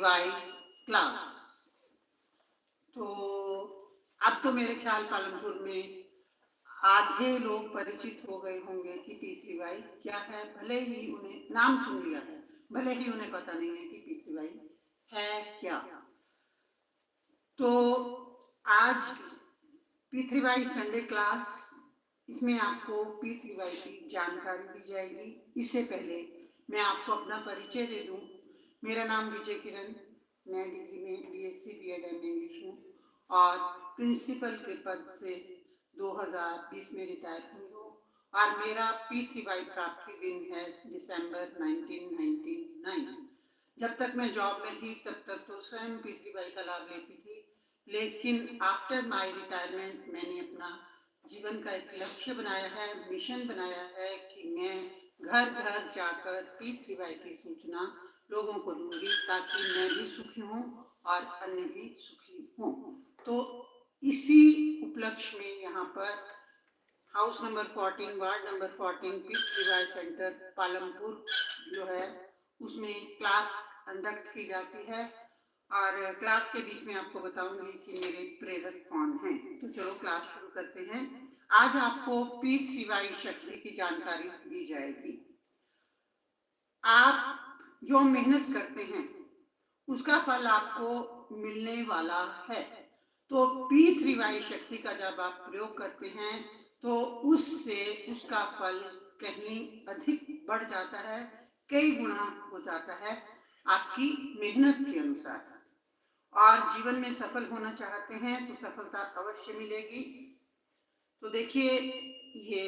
P3Y class. तो अब तो मेरे ख्याल पालमपुर में आधे लोग परिचित हो गए होंगे कि P3Y क्या है, भले ही उन्हें नाम सुन लिया है, भले ही उन्हें पता नहीं है कि P3Y है क्या। तो आज P3Y संडे क्लास, इसमें आपको P3Y की जानकारी दी जाएगी। इससे पहले मैं आपको अपना परिचय दे दूं। मेरा नाम विजय किरण, मैं डिग्री में BSc B.Ed एम इंग्लिश हूँ और प्रिंसिपल के पद से 2020 में रिटायर हुई हूँ और मेरा P3Y प्राप्ति दिन है दिसंबर 1999। जब तक मैं जॉब में थी तब तक तो स्वयं P3Y का लाभ लेती थी, लेकिन आफ्टर माय रिटायरमेंट मैंने अपना जीवन का एक लक्ष्य बनाया है, मिशन बनाया है कि मैं घर घर जाकर P3Y की सूचना लोगों को दूंगी ताकि मैं भी सुखी हूँ और अन्य भी सुखी हों। तो इसी उपलक्ष्य में यहाँ पर house number 14 ward number 14 P3Y centre Palampur जो है उसमें क्लास कंडक्ट की जाती है और क्लास के बीच में आपको बताऊंगी कि मेरे प्रेरक कौन हैं। तो चलो क्लास शुरू करते हैं। आज आपको P3Y शक्ति की जानकारी दी जाएगी। आप जो मेहनत करते हैं उसका फल आपको मिलने वाला है। तो P3Y शक्ति का जब आप प्रयोग करते हैं तो उससे उसका फल कहीं अधिक बढ़ जाता है, कई गुना हो जाता है आपकी मेहनत के अनुसार। और जीवन में सफल होना चाहते हैं तो सफलता अवश्य मिलेगी। तो देखिए, ये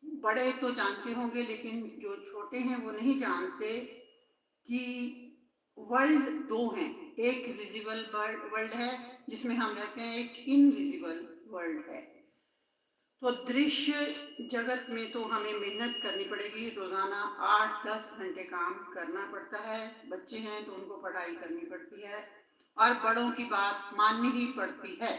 बड़े तो जानते होंगे लेकिन जो छोटे हैं वो नहीं जानते कि वर्ल्ड दो हैं, एक विजिबल वर्ल्ड है जिसमें हम रहते हैं, एक इनविजिबल वर्ल्ड है। तो दृश्य जगत में तो हमें मेहनत करनी पड़ेगी, रोजाना 8-10 घंटे काम करना पड़ता है। बच्चे हैं तो उनको पढ़ाई करनी पड़ती है और बड़ों की बात माननी ही पड़ती है।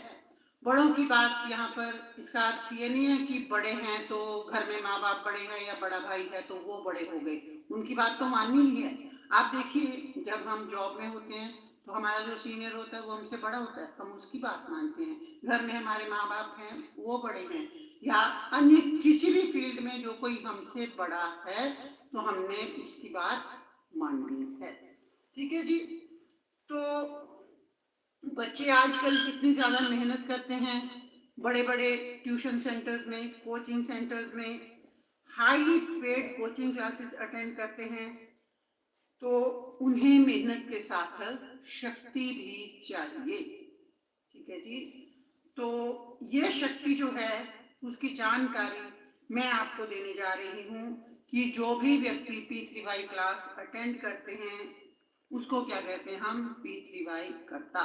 बड़ों की बात यहाँ पर इसका अर्थ ये नहीं है कि बड़े हैं तो घर में माँ बाप बड़े हैं या बड़ा भाई है तो वो बड़े हो गए, उनकी बात तो माननी ही है। आप देखिए, जब हम जॉब में होते हैं तो हमारा जो सीनियर होता है वो हमसे बड़ा होता है, हम उसकी बात मानते हैं। घर में हमारे माँ बाप हैं वो बड़े हैं, या अन्य किसी भी फील्ड में जो कोई हमसे बड़ा है तो हमने उसकी बात माननी है। ठीक है जी। तो बच्चे आजकल कितनी ज़्यादा मेहनत करते हैं, बड़े बड़े ट्यूशन सेंटर्स में, कोचिंग सेंटर्स में high paid coaching classes attend करते हैं। तो उन्हें मेहनत के साथ शक्ति भी चाहिए। ठीक है जी। तो ये शक्ति जो है उसकी जानकारी मैं आपको देने जा रही हूँ कि जो भी व्यक्ति P3Y क्लास अटेंड करते हैं उसको क्या कहते हैं हम, P3Y करता।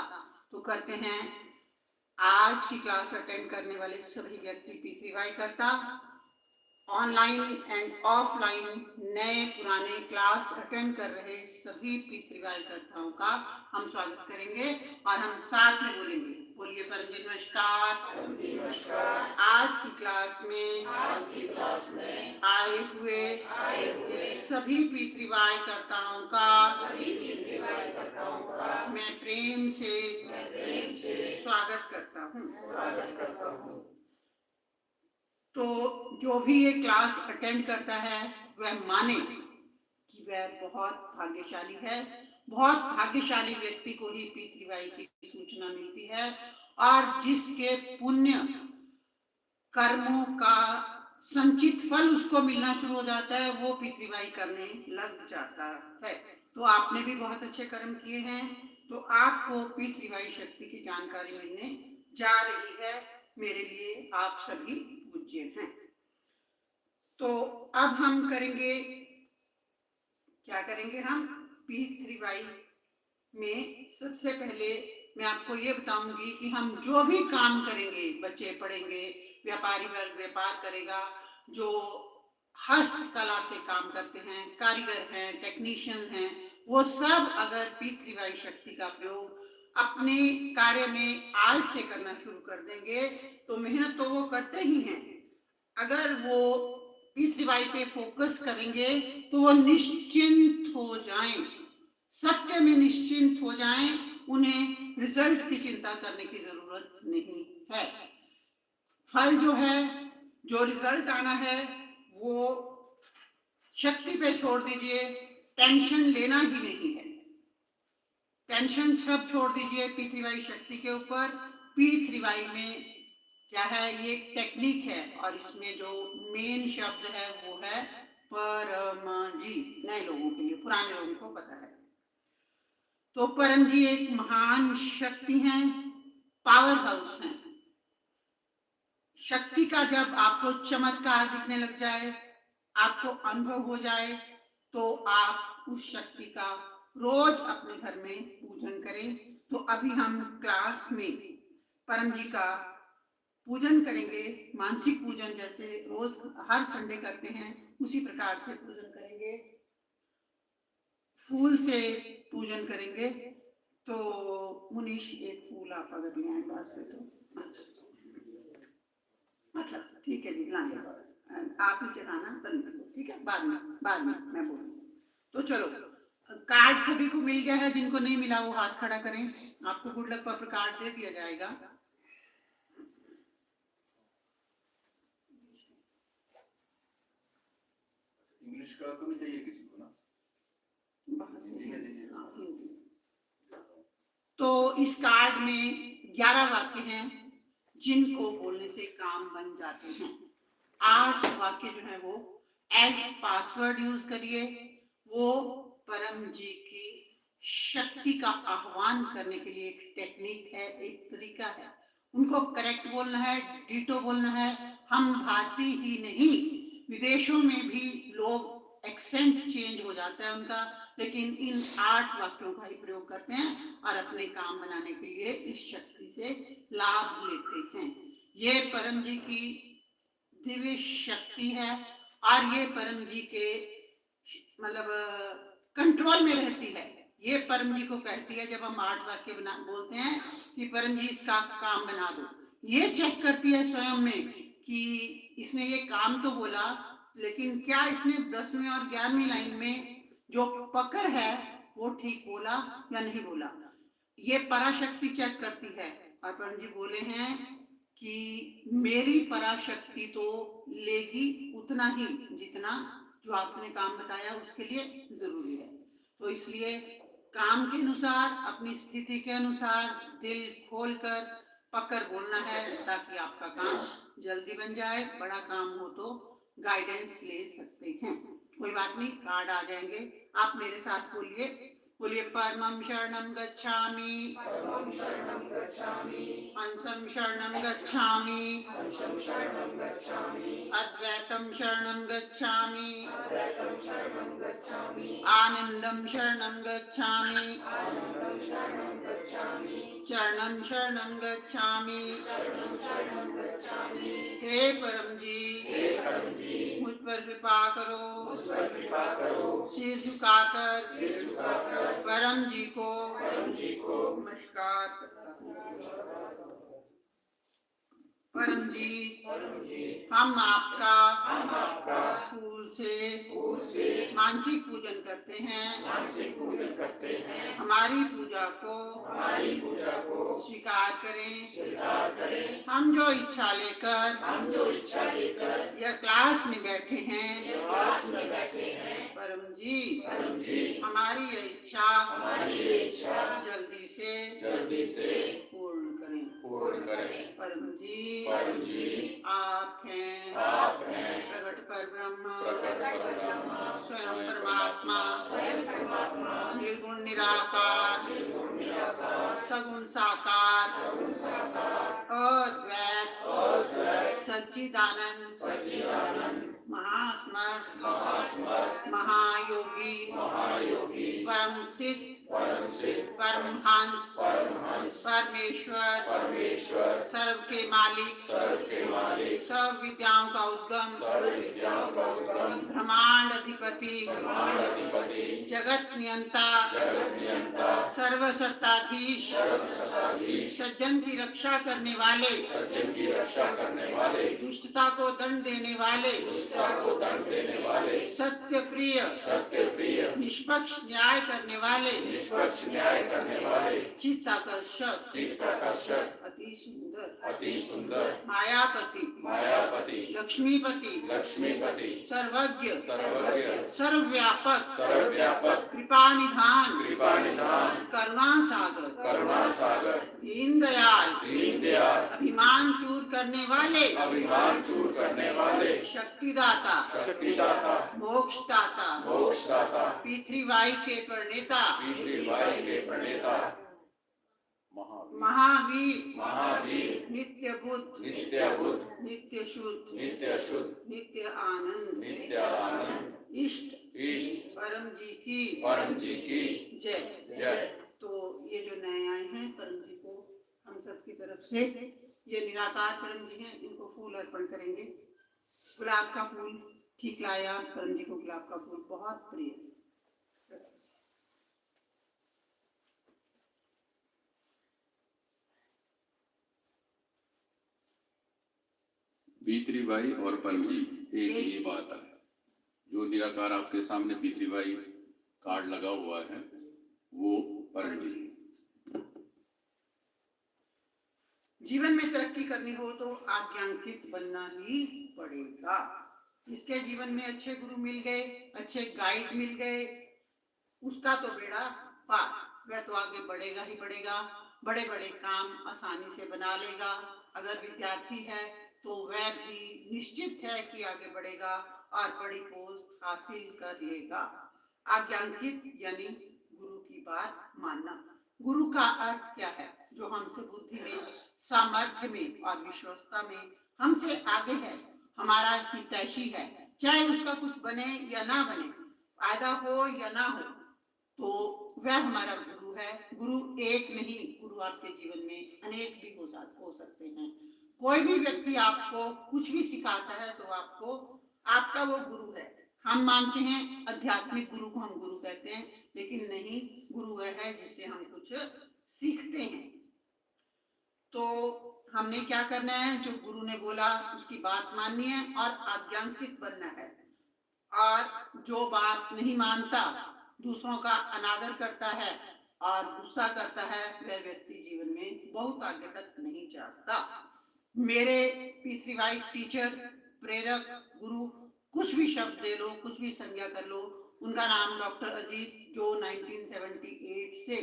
तो करते हैं, आज की क्लास अटेंड करने वाले सभी व्यक्ति P3Y करता। ऑनलाइन एंड ऑफलाइन नए पुराने क्लास अटेंड कर रहे सभी P3Y कर्ताओं का हम स्वागत करेंगे और हम साथ में बोलेंगे। बोलिए परम जी नमस्कार। आज की क्लास में आए हुए सभी P3Y कर्ताओं का मैं प्रेम से स्वागत करता हूँ। तो जो भी ये क्लास अटेंड करता है वह माने कि वह बहुत भाग्यशाली है। बहुत भाग्यशाली व्यक्ति को ही P3Y की सूचना मिलती है और जिसके पुण्य कर्मों का संचित फल उसको मिलना शुरू हो जाता है, वो P3Y करने लग जाता है। तो आपने भी बहुत अच्छे कर्म किए हैं तो आपको P3Y शक्ति की जानकारी मिलने जा रही है। मेरे लिए आप सभी पूज्य हैं। तो अब हम करेंगे, क्या करेंगे हम P3Y में सबसे पहले मैं आपको ये बताऊंगी कि हम जो भी काम करेंगे, बच्चे पढ़ेंगे, व्यापारी वर्ग व्यापार करेगा, जो हस्तकला के काम करते हैं, कारीगर हैं, टेक्नीशियन हैं, वो सब अगर P3Y शक्ति का प्रयोग अपने कार्य में आज से करना शुरू कर देंगे तो मेहनत तो वो करते ही हैं, अगर वो P3Y पे फोकस करेंगे तो वो निश्चिंत हो जाएं, सत्य में निश्चिंत हो जाएं, उन्हें रिजल्ट की चिंता करने की जरूरत नहीं है। फल जो है, जो रिजल्ट आना है, वो शक्ति पे छोड़ दीजिए, टेंशन लेना ही नहीं है। टेंशन सब छोड़ दीजिए P3Y शक्ति के ऊपर। P3Y में क्या है, ये टेक्निक है और इसमें जो मेन शब्द है वो है परम जी। नए लोगों के लिए, पुराने लोगों को पता है। तो परम जी एक महान शक्ति है, पावर हाउस है। शक्ति का जब आपको चमत्कार दिखने लग जाए, आपको अनुभव हो जाए, तो आप उस शक्ति का रोज अपने घर में पूजन करें। तो अभी हम क्लास में परम जी का पूजन करेंगे, मानसिक पूजन, जैसे रोज हर संडे करते हैं उसी प्रकार से पूजन करेंगे, फूल से पूजन करेंगे। तो मुनीश एक फूल आप अगर ले आए बाहर से तो अच्छा ठीक है जी, लाएंगे। आप ही चढ़ाना बंद कर दो, ठीक है, बाद में मैं बोलूँ। तो चलो, कार्ड सभी को मिल गया है, जिनको नहीं मिला वो हाथ खड़ा करें, आपको गुड लक पर कार्ड दे दिया जाएगा। इंग्लिश का तो नहीं चाहिए किसी को ना? तो इस कार्ड में 11 वाक्य हैं जिनको बोलने से काम बन जाते हैं। 8 वाक्य जो है वो एज पासवर्ड यूज करिए। वो परम जी की शक्ति का आह्वान करने के लिए एक टेक्निक है, एक तरीका है। उनको करेक्ट बोलना है, डीटो बोलना है। हम भारतीय ही नहीं, विदेशों में भी लोग एक्सेंट चेंज हो जाता है उनका, लेकिन इन 8 वाक्यों का ही प्रयोग करते हैं और अपने काम बनाने के लिए इस शक्ति से लाभ लेते हैं। ये परम जी की दिव्य शक्ति है और ये परम जी के मतलब कंट्रोल में रहती है। ये परम जी को कहती है, जब हम 8 वाक्य बोलते हैं कि परम जी इसका काम बना दो, ये चेक करती है स्वयं में कि इसने ये काम तो बोला, लेकिन क्या इसने 10वीं और 11वीं लाइन में जो पकड़ है वो ठीक बोला या नहीं बोला। ये पराशक्ति चेक करती है और परम जी बोले हैं कि मेरी पराशक्ति तो लेगी उतना ही जितना जो आपने काम बताया उसके लिए जरूरी है। तो इसलिए काम के अनुसार, अपनी स्थिति के अनुसार दिल खोलकर पकड़ बोलना है, ताकि आपका काम जल्दी बन जाए। बड़ा काम हो तो गाइडेंस ले सकते हैं, कोई बात नहीं, कार्ड आ जाएंगे। आप मेरे साथ बोलिए, परमं शरणं गच्छामि, अंशं शरणं गच्छामि, अद्वैतं शरणं गच्छामि, आनंदं शरणं गच्छामि, चरणं शरणं गच्छामि। हे परम जी, मुझ पर कृपा करो, सिर झुकाकर परम जी को नमस्कार करता हूँ। परम जी, हम आपका फूल से मानसिक पूजन करते हैं। हमारी पूजा को स्वीकार करें। हम जो इच्छा लेकर यह क्लास में बैठे हैं, परम जी, हमारी यह इच्छा जल्दी से पूर्ण करें। परम जी, आप हैं प्रकट पर ब्रह्म, स्वयं परमात्मा, निर्गुण निराकार, सगुण साकार, अद्वैत सच्चिदानंद, महासमर्थ, महायोगी, परम सिद्ध, परमहंस, परमेश्वर, सर्व के मालिक, सब विद्याओं का उद्गम, ब्रह्मांड अधिपति, जगत नियंता, सर्वसत्ताधीश सज्जन की रक्षा करने वाले दुष्टता को दंड देने वाले सत्य प्रिय निष्पक्ष न्याय करने वाले चित्ताकर्षक अति सुंदर मायापति लक्ष्मीपति सर्वज्ञ सर्वव्यापक कृपा निधान करुणा सागर दीनदयाल अभिमान चूर करने वाले शक्तिदाता मोक्षदाता पृथ्वीवाई के प्रणेता महावीर नित्य बुद्ध नित्य शुद्ध नित्य आनंद इष्ट परम जी की जय। तो ये जो नए आए हैं परम जी को हम सब की तरफ से ये निराकार परम जी हैं, इनको फूल अर्पण करेंगे। गुलाब का फूल ठीक लाया, परम जी को गुलाब का फूल बहुत प्रिय। पृथ्वीबाई और परम जी एक ही बात है। जो निराकार आपके सामने पृथ्वीबाई कार्ड लगा हुआ है वो परम जी। जीवन में तरक्की करनी हो तो आज्ञांकित बनना ही पड़ेगा। जिसके जीवन में अच्छे गुरु मिल गए, अच्छे गाइड मिल गए, उसका तो बेड़ा पार, वह तो आगे बढ़ेगा ही बढ़ेगा, बड़े बड़े काम आसानी से बना लेगा। अगर विद्यार्थी है तो वह भी निश्चित है कि आगे बढ़ेगा और बड़ी पोस्ट हासिल कर लेगा। आज्ञांकित यानी गुरु की बात मानना। गुरु का अर्थ क्या है? जो हमसे बुद्धि में, सामर्थ्य में और विश्वसता में हमसे आगे है, हमारा हितैषी है, चाहे उसका कुछ बने या ना बने, फायदा हो या ना हो, तो वह हमारा गुरु है। गुरु एक नहीं, गुरु आपके जीवन में अनेक भी हो सकते हैं। कोई भी व्यक्ति आपको कुछ भी सिखाता है तो आपका वो गुरु है। हम मानते हैं आध्यात्मिक गुरु को हम गुरु कहते हैं, लेकिन नहीं, गुरु वह है जिससे हम कुछ सीखते हैं। तो हमने क्या करना है? जो गुरु ने बोला उसकी बात माननी है और आज्ञांकित बनना है। और जो बात नहीं मानता, दूसरों का अनादर करता है और गुस्सा करता है, वह व्यक्ति जीवन में बहुत आगे तक नहीं जाता। मेरे पृथ्वीबाई टीचर, प्रेरक, गुरु, कुछ भी शब्द दे लो, कुछ भी संज्ञा कर लो, उनका नाम डॉक्टर अजीत, जो 1978 से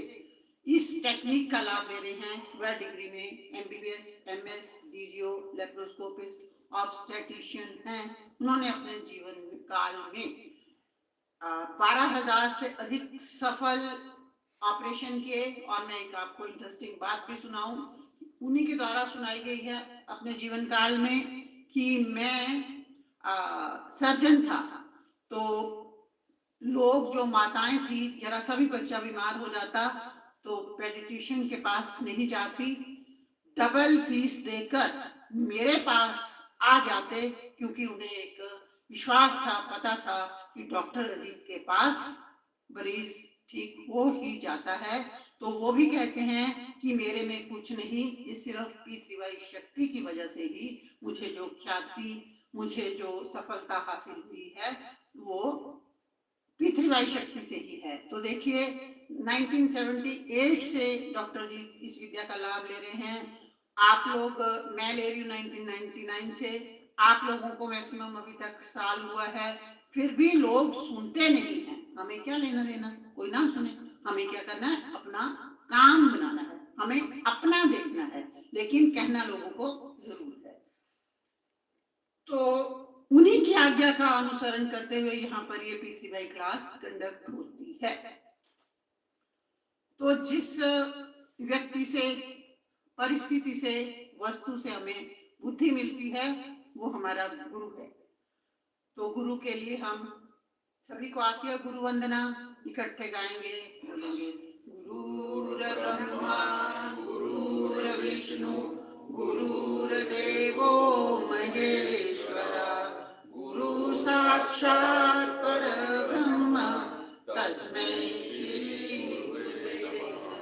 इस टेक्निक का लाभ ले रहे हैं। वह डिग्री में MBBS, MS, DGO, लेप्रोस्कोपिस्ट, ऑब्स्टेट्रिशियन हैं। उन्होंने अपने जीवन काल में 12,000 से अधिक सफल ऑपरेशन किए। और मैं एक आपको इंटरेस्टिंग बात भी सुनाऊं, उन्हीं के द्वारा सुनाई गई है अपने जीवन काल में कि मैं सर्जन था, तो लोग, जो माताएं थी, जरा सा भी बच्चा बीमार हो जाता तो पेडिट्रिशियन के पास नहीं जाती, डबल फीस देकर मेरे पास आ जाते, क्योंकि उन्हें एक विश्वास था, पता था कि डॉक्टर अजीत के पास मरीज ठीक हो ही जाता है। तो वो भी कहते हैं कि मेरे में कुछ नहीं, ये सिर्फ पृथ्वीबाई शक्ति की वजह से ही मुझे जो ख्याति, मुझे जो सफलता हासिल हुई है, वो पृथ्वीबाई शक्ति से ही है। तो देखिए 1978 से डॉक्टर जी इस विद्या का लाभ ले रहे हैं। आप लोग, मैं ले रही हूँ 1999 से, आप लोगों को मैक्सिमम अभी तक साल हुआ है, फिर भी लोग सुनते नहीं हैं। हमें क्या लेना देना, कोई ना सुने, हमें क्या करना है? अपना काम बनाना है, हमें अपना देखना है, लेकिन कहना लोगों को जरूर है। तो उन्हीं की आज्ञा का अनुसरण करते हुए यहाँ पर ये पृथ्वीबाई क्लास कंडक्ट होती है। तो जिस व्यक्ति से, परिस्थिति से, वस्तु से हमें बुद्धि मिलती है, वो हमारा गुरु है। तो गुरु के लिए हम सभी को आती है गुरु वंदना, इकट्ठे गाएंगे, बोलेंगे गुरुर्ब्रह्मा गुरुर्विष्णु गुरुर्देवो महेश्वरा गुरु साक्षात् परब्रह्म तस्मै श्री गुरुवे नमः।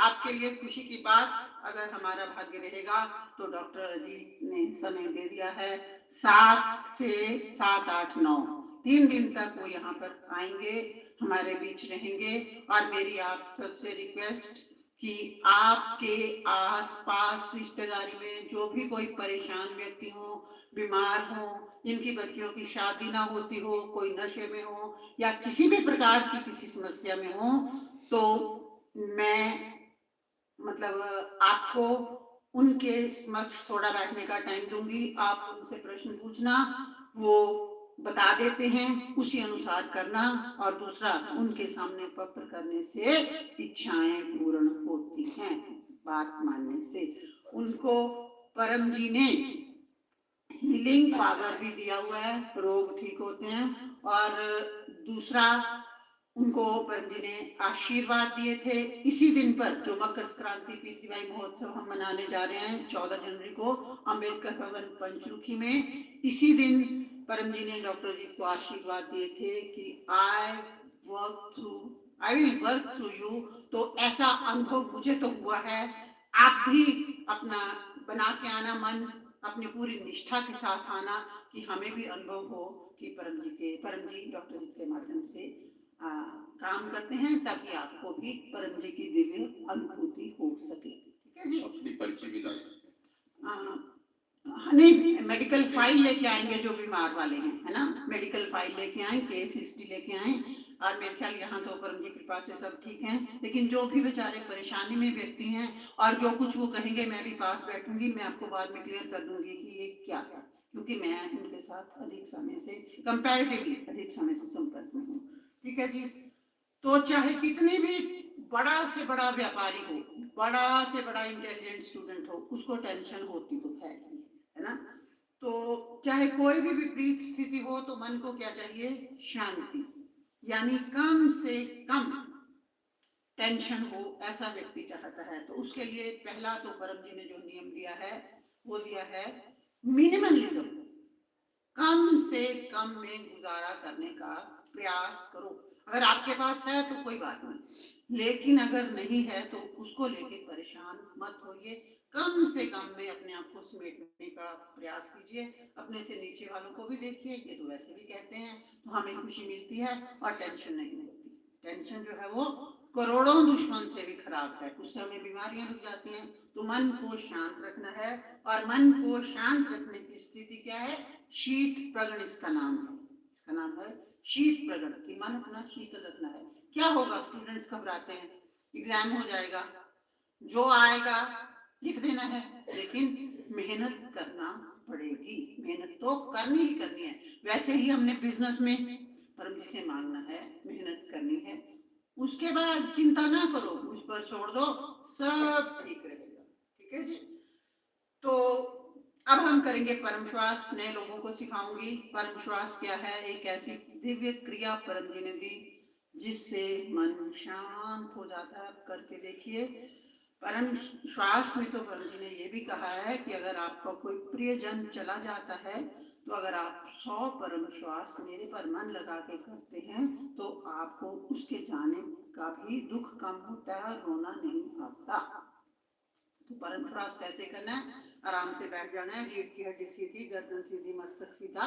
आपके लिए खुशी की बात, अगर हमारा भाग्य रहेगा तो डॉक्टर अजीत ने समय दे दिया है 7 से 7, 8, 9 3 दिन तक वो यहाँ पर आएंगे, हमारे बीच रहेंगे। और मेरी आप सबसे रिक्वेस्ट कि आपके आसपास रिश्तेदारी में जो भी कोई परेशान व्यक्ति हो, बीमार हो, जिनकी बच्चियों की शादी ना होती हो, कोई नशे में हो या किसी भी प्रकार की किसी समस्या में हो, तो मैं मतलब आपको उनके समक्ष थोड़ा बैठने का टाइम दूंगी। आप उनसे प्रश्न पूछना, वो बता देते हैं, उसी अनुसार करना। और दूसरा, उनके सामने पत्र करने से इच्छाएं पूर्ण होती हैं, बात मानने से। उनको परम जी ने हीलिंग पावर भी दिया हुआ है, रोग ठीक होते हैं। और दूसरा, उनको परम जी ने आशीर्वाद दिए थे इसी दिन पर, जो मकर संक्रांति पीतृवाई महोत्सव हम मनाने जा रहे हैं 14 जनवरी को अंबेडकर भवन पंचरुखी में। इसी दिन परम जी ने डॉक्टर जी को आशीर्वाद दिए थे कि I will work through you. तो ऐसा अनुभव मुझे तो हुआ है, आप भी अपना बना के आना मन, अपनी पूरी निष्ठा के साथ आना, कि हमें भी अनुभव हो कि परम जी डॉक्टर जी के माध्यम से काम करते हैं, ताकि आपको भी परम जी की दिव्य अनुभूति हो सके। ठीक है जी, अपनी पर्ची भी ला सकते नहीं, मेडिकल फाइल लेके आएंगे जो बीमार वाले हैं, है ना, मेडिकल फाइल लेके आए, केस हिस्ट्री लेके आए। और मेरे ख्याल यहाँ तो परम जी कृपा से सब ठीक है, लेकिन जो भी बेचारे परेशानी में व्यक्ति हैं और जो कुछ वो कहेंगे मैं भी पास बैठूंगी, मैं आपको बाद में क्लियर कर दूंगी कि ये क्या है, क्योंकि मैं उनके साथ अधिक समय से, कंपैरेटिवली अधिक समय से संपर्क में हूँ। ठीक है जी, तो चाहे कितनी भी बड़ा से बड़ा व्यापारी हो, बड़ा से बड़ा इंटेलिजेंट स्टूडेंट हो, उसको टेंशन होती तो है ना। तो चाहे कोई भी विपरीत स्थिति हो, तो मन को क्या चाहिए? शांति, यानी कम से कम टेंशन हो, ऐसा व्यक्ति चाहता है। तो उसके लिए पहला तो परम जी ने जो नियम दिया है वो दिया है मिनिमलिज्म, कम से कम में गुजारा करने का प्रयास करो। अगर आपके पास है तो कोई बात नहीं, लेकिन अगर नहीं है तो उसको लेके परेशान मत होइए। कम से कम में अपने आप को समेटने का प्रयास कीजिए। अपने से नीचे वालों को भी देखिए, ये तो वैसे भी कहते हैं, तो हमें खुशी मिलती है और टेंशन नहीं होती। टेंशन जो है वो करोड़ों दुश्मन से भी खराब है, उससे हमें बीमारियां लग जाती हैं। तो मन को शांत रखना है, और मन को शांत रखने की स्थिति क्या है? शीत प्रगण इसका नाम है। इसका नाम है शीत प्रगण, कि मन अपना शीतल रखना है। क्या होगा? स्टूडेंट्स घबराते हैं, एग्जाम हो जाएगा, जो आएगा लिख देना है, लेकिन मेहनत करना पड़ेगी, मेहनत तो करनी ही करनी है। वैसे ही हमने बिजनेस में परम जी से मांगना है, मेहनत करनी है, उसके बाद चिंता ना करो, उस पर छोड़ दो, सब ठीक रहेगा। ठीक है जी, तो अब हम करेंगे परम श्वास। नए लोगों को सिखाऊंगी परम श्वास क्या है। एक ऐसी दिव्य क्रिया परम जी ने दी जिससे मन शांत हो जाता है। आप करके देखिए। परम श्वास में तो परम जी ने ये भी कहा है कि अगर आपका कोई प्रियजन चला जाता है, तो अगर आप 100 परम श्वास मेरे पर मन लगा के करते हैं, तो आपको उसके जाने का भी दुख कम होता है, रोना नहीं आता। तो परम श्वास कैसे करना है? आराम से बैठ जाना है, रीढ़ की हड्डी सीधी, गर्दन सीधी, मस्तक सीधा,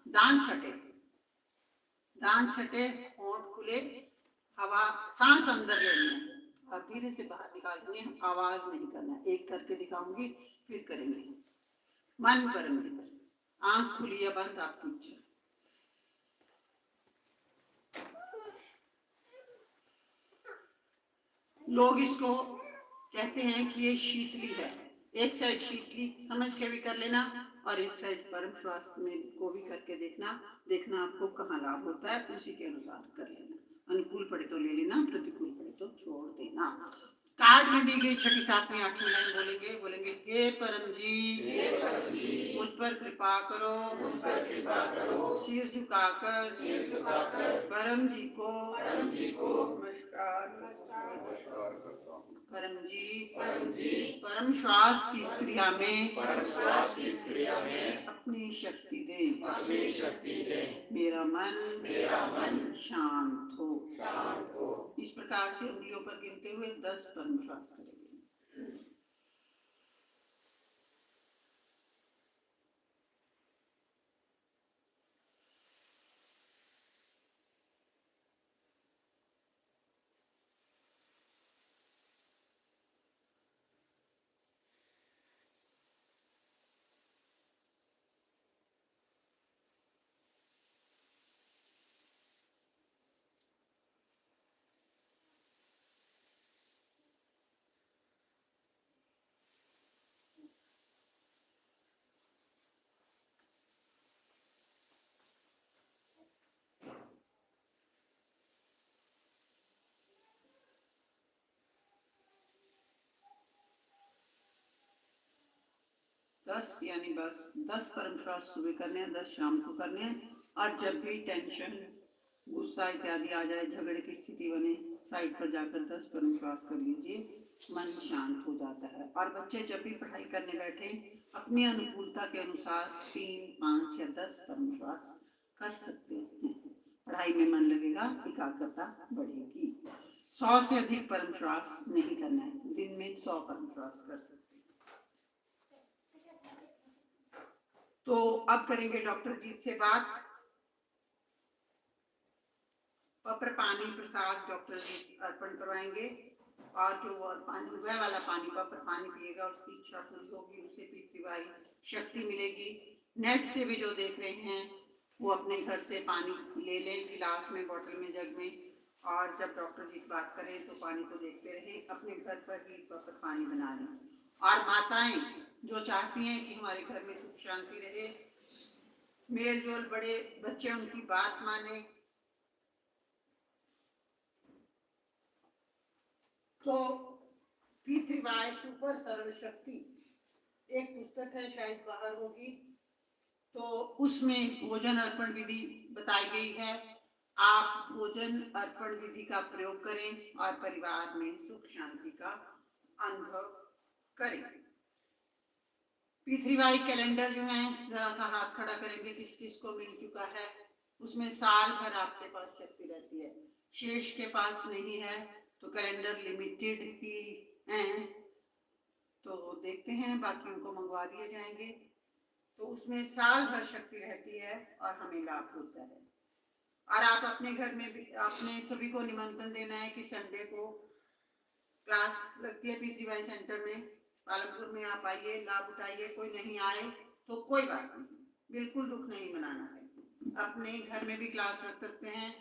दांत सटे, दांत सटे, होंठ खुले, हवा सांस अंदर लेनी है और धीरे से बाहर निकालनी है, आवाज नहीं करना। एक करके दिखाऊंगी, फिर करेंगे। मन परम जी पर, आंख खुली या बंद आपकी इच्छा। लोग इसको कहते हैं कि ये शीतली है। एक साइड शीतली समझ के भी कर लेना, और एक साइड परम श्वास में को भी करके देखना आपको कहाँ लाभ होता है, उसी के अनुसार कर लेना। अनुकूल पड़े तो ले लेना, प्रतिकूल पड़े तो छोड़ देना। कार्ड में दी गई 6ठी 7वीं 8वीं लाइन बोलेंगे हे परम जी, मुझ पर कृपा करो, सिर झुकाकर परम जी को नमस्कार करता हूँ। परम जी परम श्वास की इस क्रिया में अपनी शक्ति दे, मेरा मन शांत हो। इस प्रकार से उंगलियों पर गिनते हुए 10 परम श्वास करेंगे। 10 यानी बस 10 परम श्वास सुबह करने हैं, 10 शाम को करने हैं। और जब भी टेंशन, गुस्सा इत्यादि आ जाए, झगड़े की स्थिति बने, साइड पर जाकर 10 परम श्वास कर लीजिए, मन शांत हो जाता है। और बच्चे जब भी पढ़ाई करने बैठे, अपनी अनुकूलता के अनुसार 3, 5 या 10 परम श्वास कर सकते हैं। पढ़ाई में मन लगेगा, एकाग्रता बढ़ेगी। 100 से अधिक परम श्वास नहीं करना है, दिन में 100 परम श्वास कर सकते हैं। तो अब करेंगे डॉक्टर जी से बात। पत्र पानी प्रसाद डॉक्टर जी अर्पण करवाएंगे, और जो पानी, वह वाला पानी, पत्र पानी पिएगा, उसकी इच्छा पूरी होगी, उसे पृथ्वी शक्ति मिलेगी। नेट से भी जो देख रहे हैं वो अपने घर से पानी ले लें, गिलास में, बोतल में, जग में, और जब डॉक्टर जी बात करें तो पानी को देखते रहें, अपने घर पर ही पत्र पानी बना लें। और माताएं जो चाहती हैं कि हमारे घर में सुख शांति रहे, मेल जोल बड़े, बच्चे उनकी बात माने, तो पृथ्वी सुपर सर्वशक्ति एक पुस्तक है, शायद बाहर होगी, तो उसमें भोजन अर्पण विधि बताई गई है। आप भोजन अर्पण विधि का प्रयोग करें और परिवार में सुख शांति का अनुभव करें। पृथ्वी कैलेंडर जो है, जरा सा हाथ खड़ा करेंगे किस किस को मिल चुका है। उसमें साल भर आपके पास शक्ति रहती है, शेष के पास नहीं है, तो कैलेंडर लिमिटेड ही है, तो देखते हैं, बाकियों को मंगवा दिए जाएंगे। तो उसमें साल भर शक्ति रहती है और हमें लाभ होता है। और आप अपने घर में भी, आपने सभी को निमंत्रण देना है कि संडे को क्लास लगती है पृथ्वी सेंटर में, पालमपुर में, आप आइए, लाभ उठाइए। कोई नहीं आए तो कोई बात नहीं, बिल्कुल दुख नहीं मनाना है। अपने घर में भी क्लास रख सकते हैं,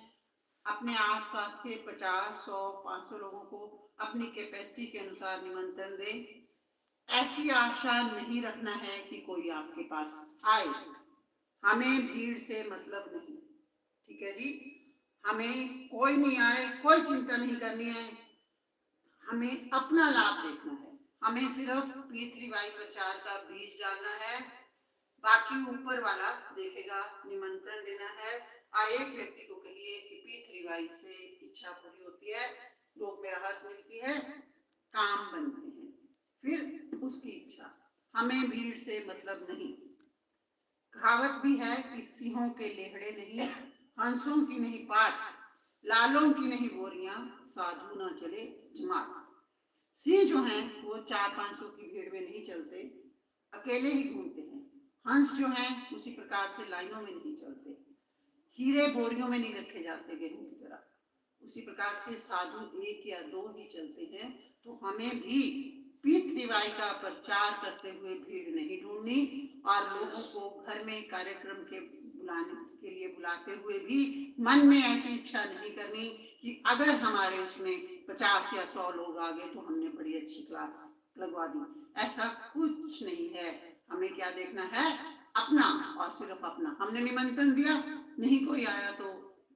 अपने आसपास के 50, 100, 500 लोगों को अपनी कैपेसिटी के अनुसार निमंत्रण दें। ऐसी आशा नहीं रखना है कि कोई आपके पास आए, हमें भीड़ से मतलब नहीं, ठीक है जी। हमें कोई नहीं आए, कोई चिंता नहीं करनी है, हमें अपना लाभ देखना है। हमें सिर्फ पृथ्वी प्रचार का बीज डालना है, बाकी ऊपर वाला देखेगा। निमंत्रण देना है, और एक व्यक्ति को कहिए कि पृथ्वी से इच्छा पूरी होती है, रोग में राहत मिलती है, काम बनते हैं, फिर उसकी इच्छा। हमें भीड़ से मतलब नहीं। कहावत भी है कि सिंहों के लेहड़े नहीं, हंसों की नहीं पात, लालों की नहीं बोरियां, साधु ना चले जमात। सिंह जो हैं वो 400-500 की भीड़ में नहीं चलते, अकेले ही घूमते हैं। हंस जो हैं उसी प्रकार से लाइनों में नहीं चलते, हीरे बोरियों में नहीं रखे जाते गेहूं की तरह, उसी प्रकार से साधु 1 या 2 ही चलते हैं। तो हमें भी पृथ्वी का प्रचार करते हुए भीड़ नहीं ढूंढनी, और लोगों को घर में कार्यक्रम के बुलाने के लिए बुलाते हुए भी मन में ऐसी इच्छा नहीं करनी कि अगर हमारे उसमें 50 या 100 लोग आ गए तो हमने बड़ी अच्छी क्लास लगवा दी। ऐसा कुछ नहीं है। हमें क्या देखना है? अपना, और सिर्फ अपना। हमने निमंत्रण दिया, नहीं कोई आया तो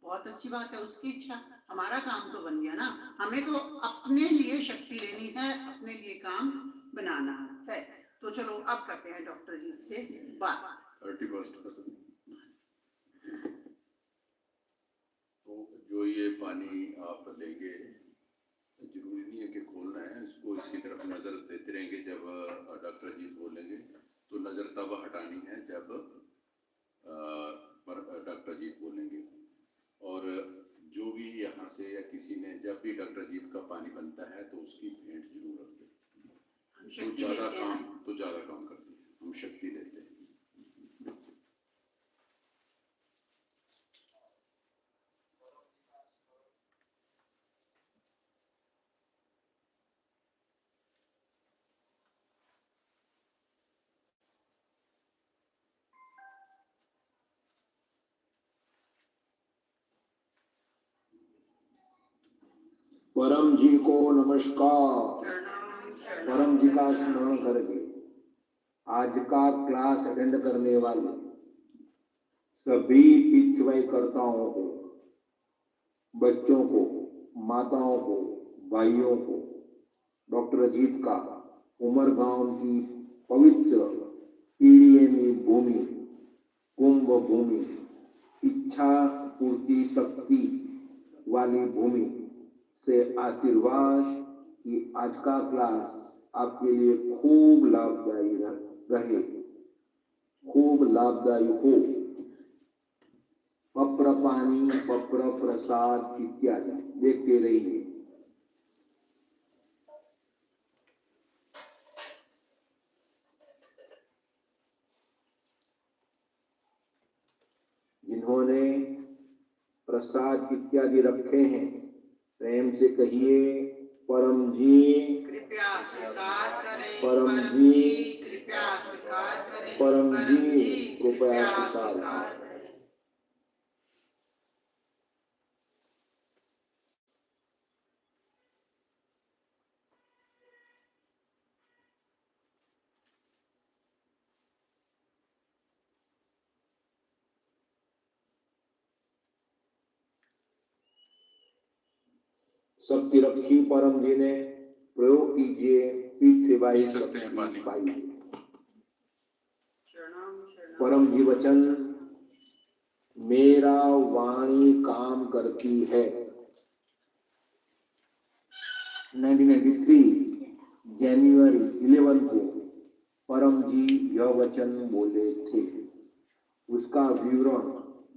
बहुत अच्छी बात है, उसकी इच्छा, हमारा काम तो बन गया ना। हमें तो अपने लिए शक्ति लेनी है, अपने लिए काम बनाना है। तो चलो अब करते हैं डॉक्टर जी से बात। 31 तो जो ये पानी आप लेंगे, जरूरी नहीं है कि खोलना है इसको, इसकी तरफ नजर देते रहेंगे। जब डॉक्टर जी बोलेंगे तो नजर तब हटानी है जब डॉक्टर जी बोलेंगे। और जो भी यहाँ यहाँ से या किसी ने जब भी डॉक्टर जीत का पानी बनता है तो उसकी भेंट जरूर रखते हम तो शक्ति ज़्यादा देते हैं। काम करती है, हम शक्ति देते हैं। परम जी को नमस्कार। शरणम शरणम परम जी का स्मरण करके आज का क्लास अटेंड करने वाले सभी पितृवाईकर्ताओं को, बच्चों को, माताओं को, भाइयों को डॉक्टर अजीत का उमरगांव की पवित्र पीड़ियनी भूमि, कुंभ भूमि, इच्छा पूर्ति शक्ति वाली भूमि से आशीर्वाद कि आज का क्लास आपके लिए खूब लाभदायी रहे, खूब लाभदायी हो। पत्र पानी, पत्र प्रसाद इत्यादि देखते रहिए। जिन्होंने प्रसाद इत्यादि रखे हैं प्रेम से कहिए परम जी कृपया स्वीकार करें। परम जी कृपया स्वीकार करें। परम जी कृपया कृपया स्वीकार स्वीकार करें। शक्ति रखी परम जी ने, प्रयोग कीजिए, पीतृवाई पी सकते हैं पानी। पाइए। शरणम शरणम परम जी वचन, मेरा वाणी काम करती है। 1993 जनवरी 11 को परम जी यह वचन बोले थे। उसका विवरण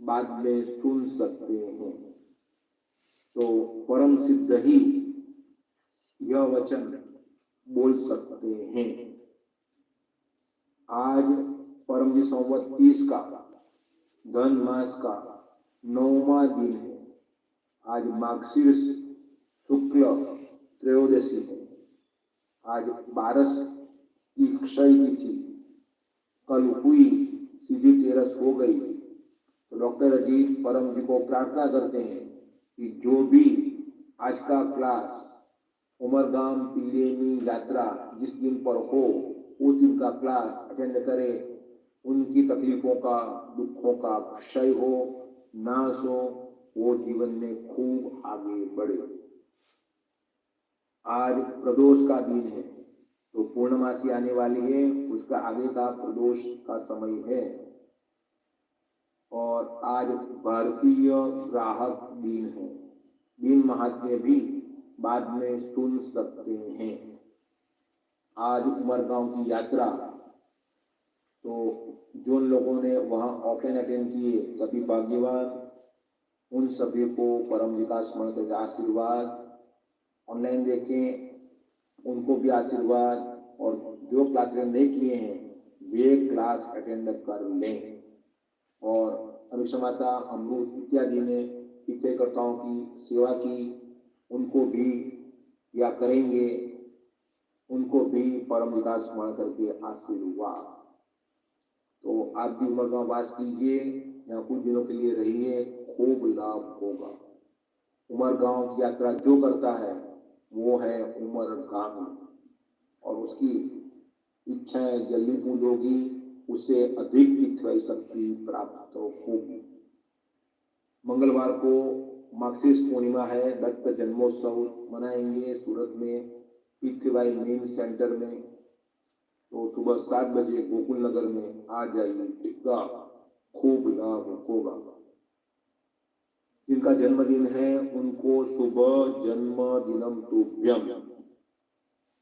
बाद में सुन सकते हैं। तो परम सिद्ध ही यह वचन बोल सकते हैं। आज परम जी संवत 30 का धन मास का 9वां दिन है। आज मार्गशीर्ष शुक्ल त्रयोदशी है। आज 12 की क्षय तिथि कल हुई, सीधी 13 हो गई। तो डॉक्टर अजीत परम जी को प्रार्थना करते हैं कि जो भी आज का क्लास उमरगाम पीड़ियनी यात्रा जिस दिन पर हो उस दिन का क्लास अटेंड करे, उनकी तकलीफों का, दुखों का क्षय हो, नाश हो, वो जीवन में खूब आगे बढ़े। आज प्रदोष का दिन है तो पूर्णमासी आने वाली है, उसका आगे का प्रदोष का समय है। और आज भारतीय ग्राहक दिन है। दिन महात्म्य भी बाद में सुन सकते हैं। आज उमरगांव की यात्रा, तो जो लोगों ने वहां ऑफलाइन अटेंड किए सभी भाग्यवान, उन सभी को परम जी का स्मरण करके आशीर्वाद। ऑनलाइन देखें उनको भी आशीर्वाद, और जो क्लास अटेंड नहीं किए हैं वे क्लास अटेंड कर लें। और अनुषा माता, अमृत इत्यादि ने पितृकर्ताओं की सेवा की, उनको भी या करेंगे, उनको भी परम विकास स्मरण करके आशीर्वाद। तो आप भी उमरगांव वास कीजिए, यहाँ कुछ दिनों के लिए रहिए, खूब लाभ होगा। उमरगांव की यात्रा जो करता है वो है उमरगामी, और उसकी इच्छाएं जल्दी पूरी होगी, उससे अधिक पितृवाई शक्ति प्राप्त होगी। मंगलवार को मार्गशीर्ष पूर्णिमा है, दत्त जन्मोत्सव मनाएंगे सूरत में पितृवाई मेन सेंटर में। तो सुबह 7 बजे गोकुल नगर में आ जाइएगा, खूब लाभ होगा। जिनका जन्मदिन है उनको शुभ जन्मदिनम तुभ्यम।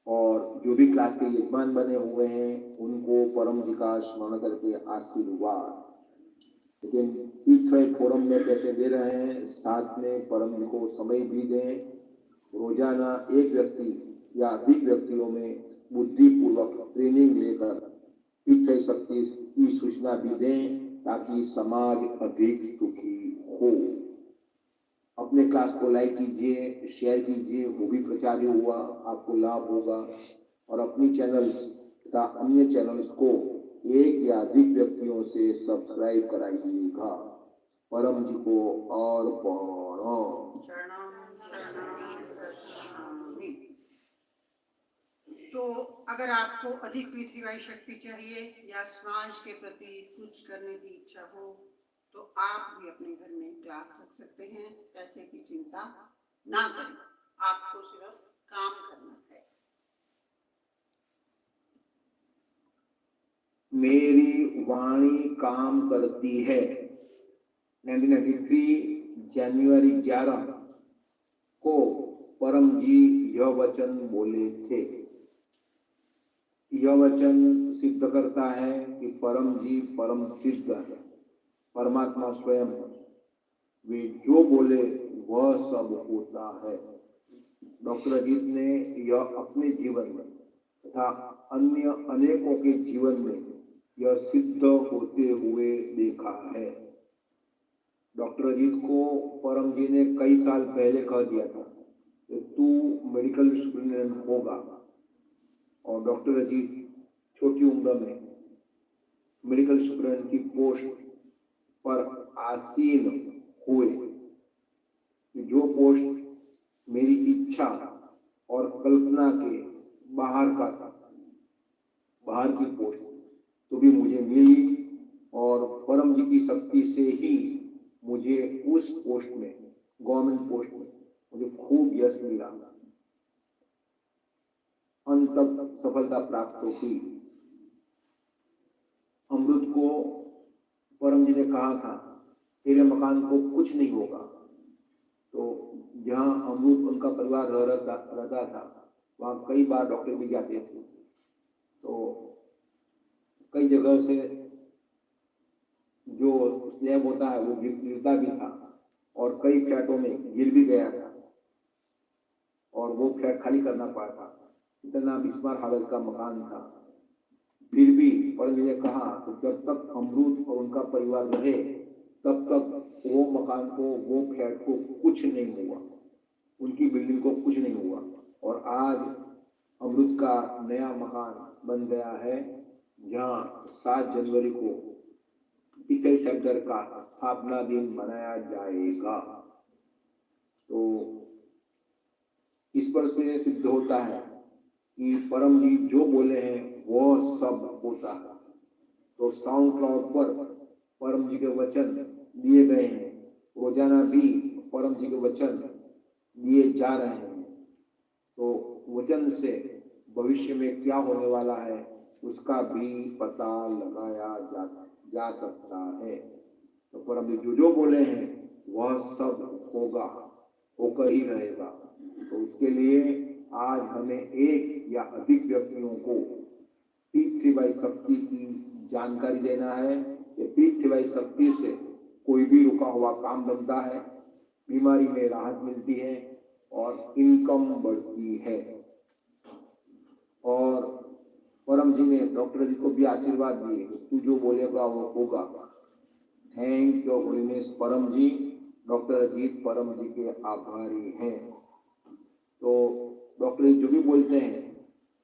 और जो भी क्लास के यजमान बने हुए हैं उनको परम जी का स्मरण करके आशीर्वाद। लेकिन पीथराई फोरम में पैसे दे रहे हैं, साथ में परम जी को समय भी दें। रोजाना एक व्यक्ति या अधिक व्यक्तियों में बुद्धिपूर्वक ट्रेनिंग लेकर पीथराई शक्ति की सूचना भी दें ताकि समाज अधिक सुखी हो। अपने क्लास को लाइक कीजिए, शेयर कीजिए, वो भी प्रचार हुआ, आपको लाभ होगा। और अपनी चैनल्स तथा अन्य चैनल्स को एक या अधिक व्यक्तियों से सब्सक्राइब कराइएगा। परम जी को और पढ़ो। शरणं शरणं गच्छामि। तो अगर आपको अधिक पृथ्वी शक्ति चाहिए या समाज के प्रति कुछ करने की इच्छा हो तो आप भी अपने घर में क्लास रख सकते हैं। पैसे की चिंता ना करें, आपको सिर्फ काम करना है। मेरी वाणी काम करती है। 1993 जनवरी 11 को परम जी यह वचन बोले थे। यह वचन सिद्ध करता है कि परम जी परम सिद्ध है, परमात्मा स्वयं है। वे जो बोले वह सब होता है। डॉक्टर अजीत ने यह अपने जीवन में तथा अन्य अनेकों के जीवन में यह सिद्ध होते हुए देखा है। डॉक्टर अजीत को परम जी ने कई साल पहले कह दिया था कि तू मेडिकल सुपरिटेंडेंट होगा, और डॉक्टर अजीत छोटी उम्र में मेडिकल सुपरिटेंडेंट की पोस्ट पर आसीन हुए। जो पोस्ट मेरी इच्छा और कल्पना के बाहर का था, बाहर की पोस्ट, तो भी मुझे मिली, और परम जी की शक्ति से ही मुझे उस पोस्ट में, गवर्नमेंट पोस्ट में, मुझे खूब यश मिला, अंत तक सफलता प्राप्त हुई। अमृत को परम जी ने कहा था तेरे मकान को कुछ नहीं होगा। तो जहाँ अमृत उनका परिवार रहता था वहाँ कई बार डॉक्टर भी जाते थे, तो कई जगह से जो स्लैब होता है वो गिरता भी था, और कई फ्लैटों में गिर भी गया था, और वो फ्लैट खाली करना पड़ा था। इतना बिस्मार हालत का मकान था। फिर भी परम जी ने कहा कि जब तक अमृत और उनका परिवार रहे तब तक वो मकान को, वो फ्लैट को कुछ नहीं हुआ, उनकी बिल्डिंग को कुछ नहीं हुआ। और आज अमृत का नया मकान बन गया है, जहाँ 7 जनवरी को पीथराई सेंटर का स्थापना दिन मनाया जाएगा। तो इस पर से सिद्ध होता है कि परम जी जो बोले हैं वह सब होता है। तो साउंड क्लाउड पर परम जी के वचन दिए गए हैं, रोजाना भी परम जी के वचन दिए जा रहे हैं। तो वचन से भविष्य में क्या होने वाला है उसका भी पता लगाया जा सकता है। तो परम जी जो बोले हैं वह सब होगा, होकर ही रहेगा। तो उसके लिए आज हमें एक या अधिक व्यक्तियों को पीथराई शक्ति की जानकारी देना है कि पीथराई शक्ति से कोई भी रुका हुआ काम बनता है, बीमारी में राहत मिलती है और इनकम बढ़ती है। और परम जी ने डॉक्टर जी को भी आशीर्वाद दिए, तू जो बोलेगा वो होगा। थैंक यू होलीनेस परम जी। डॉक्टर अजीत परम जी के आभारी हैं। तो डॉक्टर जी जो भी बोलते हैं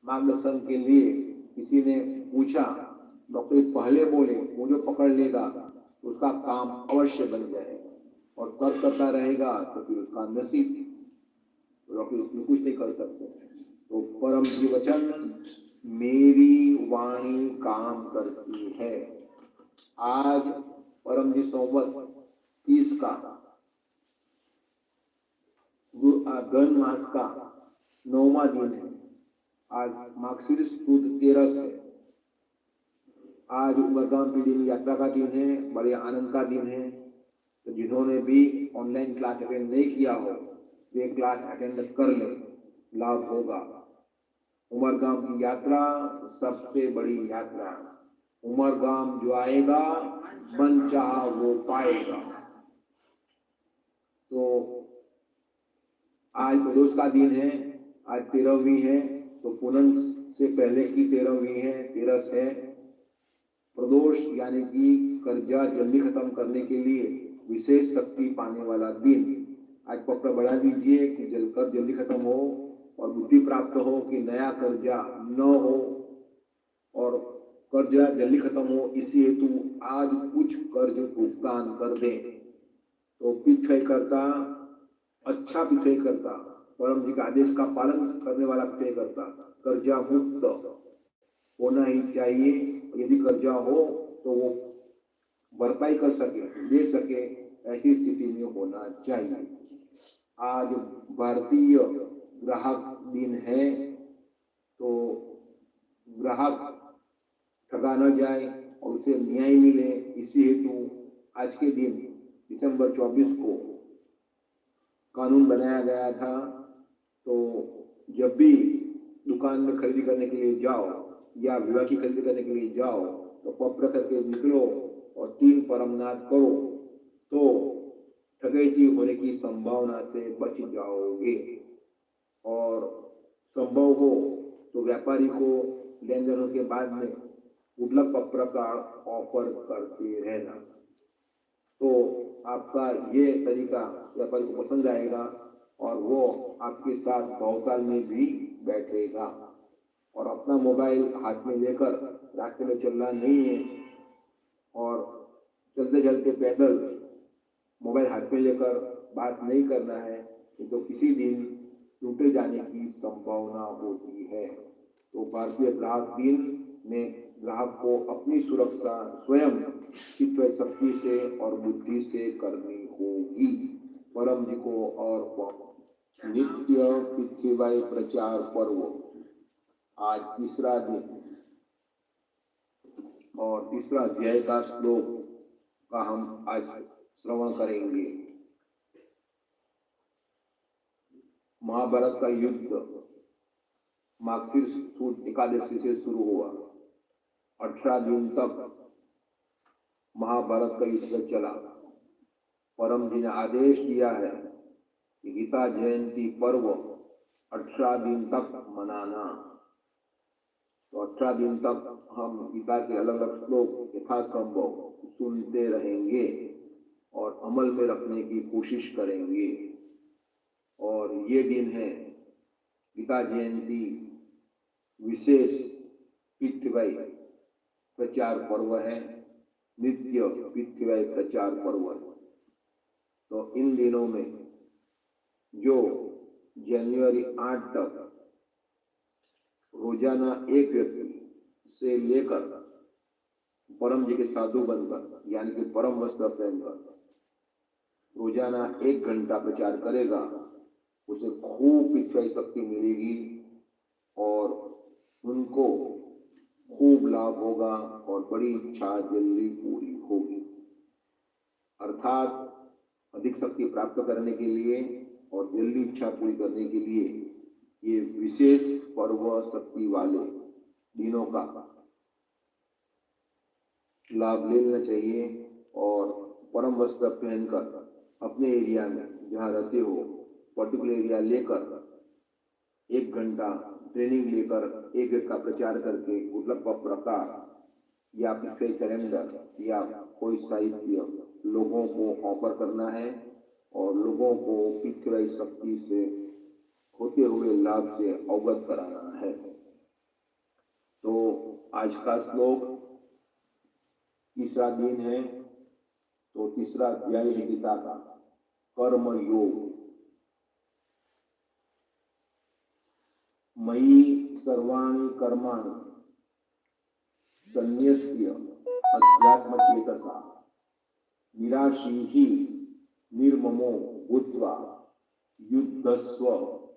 मार्गदर्शन के लिए, किसी ने पूछा डॉक्टर जी पहले बोले, वो जो पकड़ लेगा उसका काम अवश्य बन जाएगा, और तब करता रहेगा तो फिर उसका नसीब, डॉक्टर इसमें कुछ नहीं कर सकते। तो परम जी वचन, मेरी वाणी काम करती है। आज परम जी संवत 30 का गण मास का 9वां दिन है। आज मार्गशीर्ष सुद 13 है। आज उमरगाम पीढ़ी यात्रा का दिन है, बड़े आनंद का दिन है। तो जिन्होंने भी ऑनलाइन क्लास अटेंड नहीं किया हो वे क्लास अटेंड कर ले, लाभ होगा। उमरगाम की यात्रा सबसे बड़ी यात्रा, उमरगाम जो आएगा मन चाहा वो पाएगा। तो आज प्रदोष का दिन है, आज 13वीं है, तो पूनम से पहले की 13वीं है, 13 है। प्रदोष यानी कि कर्जा जल्दी खत्म करने के लिए विशेष शक्ति पाने वाला दिन। आज पत्र बढ़ा दीजिए कि जलकर जल्दी खत्म हो और बुद्धि प्राप्त हो कि नया कर्जा न हो और कर्जा जल्दी खत्म हो। इसी हेतु आज कुछ कर्ज भुगतान कर दें। तो पिछय करता, अच्छा पिछय करता, परम जी के आदेश का पालन करने वाला पिछय करता कर्जा मुक्त होना ही चाहिए। यदि कर्जा हो तो वो भरपाई कर सके, दे सके, ऐसी स्थिति में होना चाहिए। आज भारतीय ग्राहक दिन है, तो ग्राहक ठगा न जाए और उसे न्याय मिले, इसी हेतु आज के दिन दिसंबर 24 को कानून बनाया गया था। तो जब भी दुकान में खरीदी करने के लिए जाओ या विवाह की खरीदी करने के लिए जाओ तो पत्र करके निकलो और 3 परमनाथ करो, तो ठगैती होने की संभावना से बच जाओगे। और संभव हो तो व्यापारी को लेन देनों के बाद में गुडलक पत्र का ऑफर करते रहना। तो आपका ये तरीका व्यापारी को पसंद आएगा और वो आपके साथ भावताल में भी बैठेगा। और अपना मोबाइल हाथ में लेकर रास्ते में चलना नहीं है और चलते चलते पैदल मोबाइल हाथ में लेकर बात नहीं करना है, तो किसी दिन टूटे जाने की संभावना होती है। तो भारतीय ग्राहक दिन में ग्राहक को अपनी सुरक्षा स्वयं चित्त शक्ति से और बुद्धि से करनी होगी। परम जी को और नित्य पृथ्वी प्रचार पर्व आज तीसरा दिन और तीसरा अध्याय का श्लोक का हम आज श्रवण करेंगे। महाभारत का युद्ध मागशीर सुद एकादशी से शुरू हुआ। 18 दिन तक महाभारत का युद्ध चला। परम जी ने आदेश दिया है कि गीता जयंती पर्व 18 दिन तक मनाना। तो 18 दिन तक हम गीता के अलग अलग श्लोक यथासंभव सुनते रहेंगे और अमल में रखने की कोशिश करेंगे। और ये दिन है गीता जयंती विशेष पृथ्वी प्रचार पर्व है, नित्य पृथ्वी प्रचार पर्व है। तो इन दिनों में जो जनवरी 8 तक रोजाना एक व्यक्ति से लेकर परम जी के साधु बनकर यानी कि परम वस्त्र पहनकर रोजाना 1 घंटा प्रचार करेगा, उसे खूब इच्छा शक्ति मिलेगी और उनको खूब लाभ होगा और बड़ी इच्छा जल्दी पूरी होगी। अर्थात अधिक शक्ति प्राप्त करने के लिए और जल्दी इच्छा पूरी करने के लिए ये विशेष पर्व शक्ति वाले दिनों का लाभ ले लेना चाहिए। और परम वस्त्र पहनकर अपने एरिया में जहाँ रहते हो पर्टिकुलर एरिया लेकर 1 घंटा ट्रेनिंग लेकर एक का प्रचार करके गुडलक प्रकार या पिछले कैलेंडर या कोई साहित्य लोगों को ऑफर करना है और लोगों को पृथ्वी शक्ति से होते हुए लाभ से अवगत कराना है। तो आज का श्लोक तीसरा दिन है, तो तीसरा अध्याय है गीता का कर्म योग। मयि सर्वाणि कर्माणि सन्न्यस्य अध्यात्म चेतसा निराशीः निर्ममो भूत्वा युद्धस्व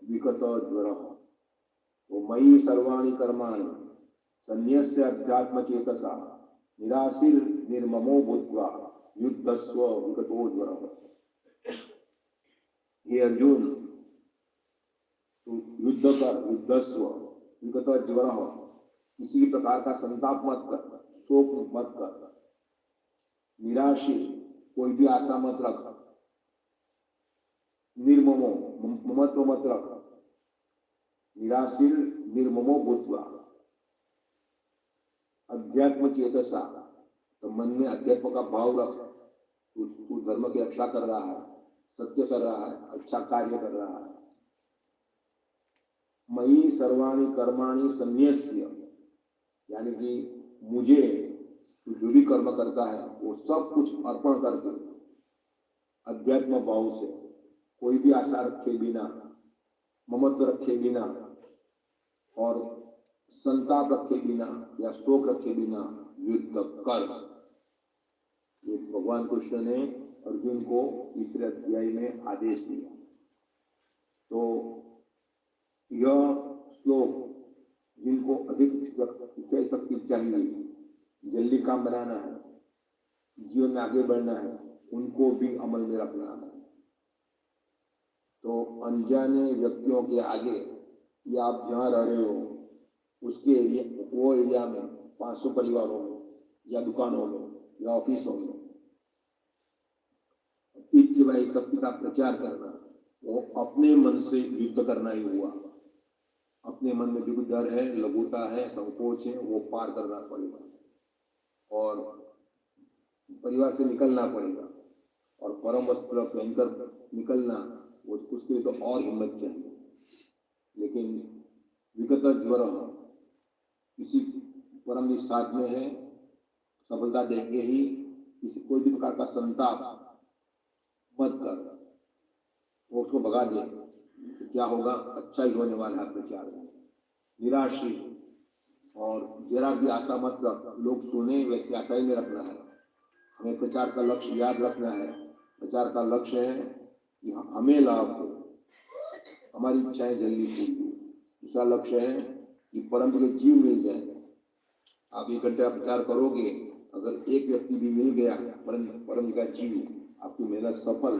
विगत ज्वरः। तो मयि सर्वाणि कर्माणि सन्न्यस्य अध्यात्म चेतसा निराशीर निर्ममो भूत्वा युद्धस्व विगतो ज्वरः। हे अर्जुन, तो युद्ध कर, युद्धस्व विगत ज्वरः, किसी प्रकार का संताप मत कर, शोक मत कर, निराशील कोई भी आशा मत रख, निर्ममो ममत्व मत रख, निराशील निर्ममो भूत्वा, अध्यात्म चेतसा, तो मन में अध्यात्म का भाव रख, तू धर्म की रक्षा कर रहा है, सत्य कर रहा है, अच्छा कार्य कर रहा है। मयि सर्वाणि कर्माणि संन्यस्य, यानी कि मुझे तू जो भी कर्म करता है वो सब कुछ अर्पण करके अध्यात्म भाव से, कोई भी आशा रखे बिना, ममत्व रखे बिना और संताप रखे बिना या शोक रखे बिना युद्ध कर। ये भगवान कृष्ण ने अर्जुन को तीसरे अध्याय में आदेश दिया। तो यह श्लोक जिनको अधिक इच्छा शक्ति चाहिए, जल्दी काम बनाना है, जीवन में आगे बढ़ना है, उनको भी अमल में रखना है। तो अनजाने व्यक्तियों के आगे या आप जहाँ रह रहे हो उसके एरिया, वो एरिया में 500 परिवारों में या दुकानों में या ऑफिसों में इच्छा शक्ति का प्रचार करना, वो अपने मन से युद्ध करना ही हुआ। अपने मन में जो भी डर है, लघुता है, संकोच है, वो पार करना पड़ेगा और परिवार से निकलना पड़ेगा और परम वस्त्र पहनकर निकलना, वो उसके लिए तो और हिम्मत चाहिए। लेकिन विगत ज्वर किसी परम जिस साथ में है, सफलता देंगे ही, किसी कोई भी प्रकार का संताप मत कर, वो उसको भगा दे, तो क्या होगा, अच्छा ही होने वाला है प्रचार में। निराशी और जरा भी आशा मत रख, लोग सुने वैसे आशा ही नहीं रखना है। हमें प्रचार का लक्ष्य याद रखना है। प्रचार का लक्ष्य है कि हमें लाभ हो, हमारी इच्छाएं जल्दी पूरी हो। दूसरा लक्ष्य है कि परम के जीव मिल जाए। आप 1 घंटा प्रचार करोगे, अगर एक व्यक्ति भी मिल गया परम का जीव, आपकी मेहनत सफल।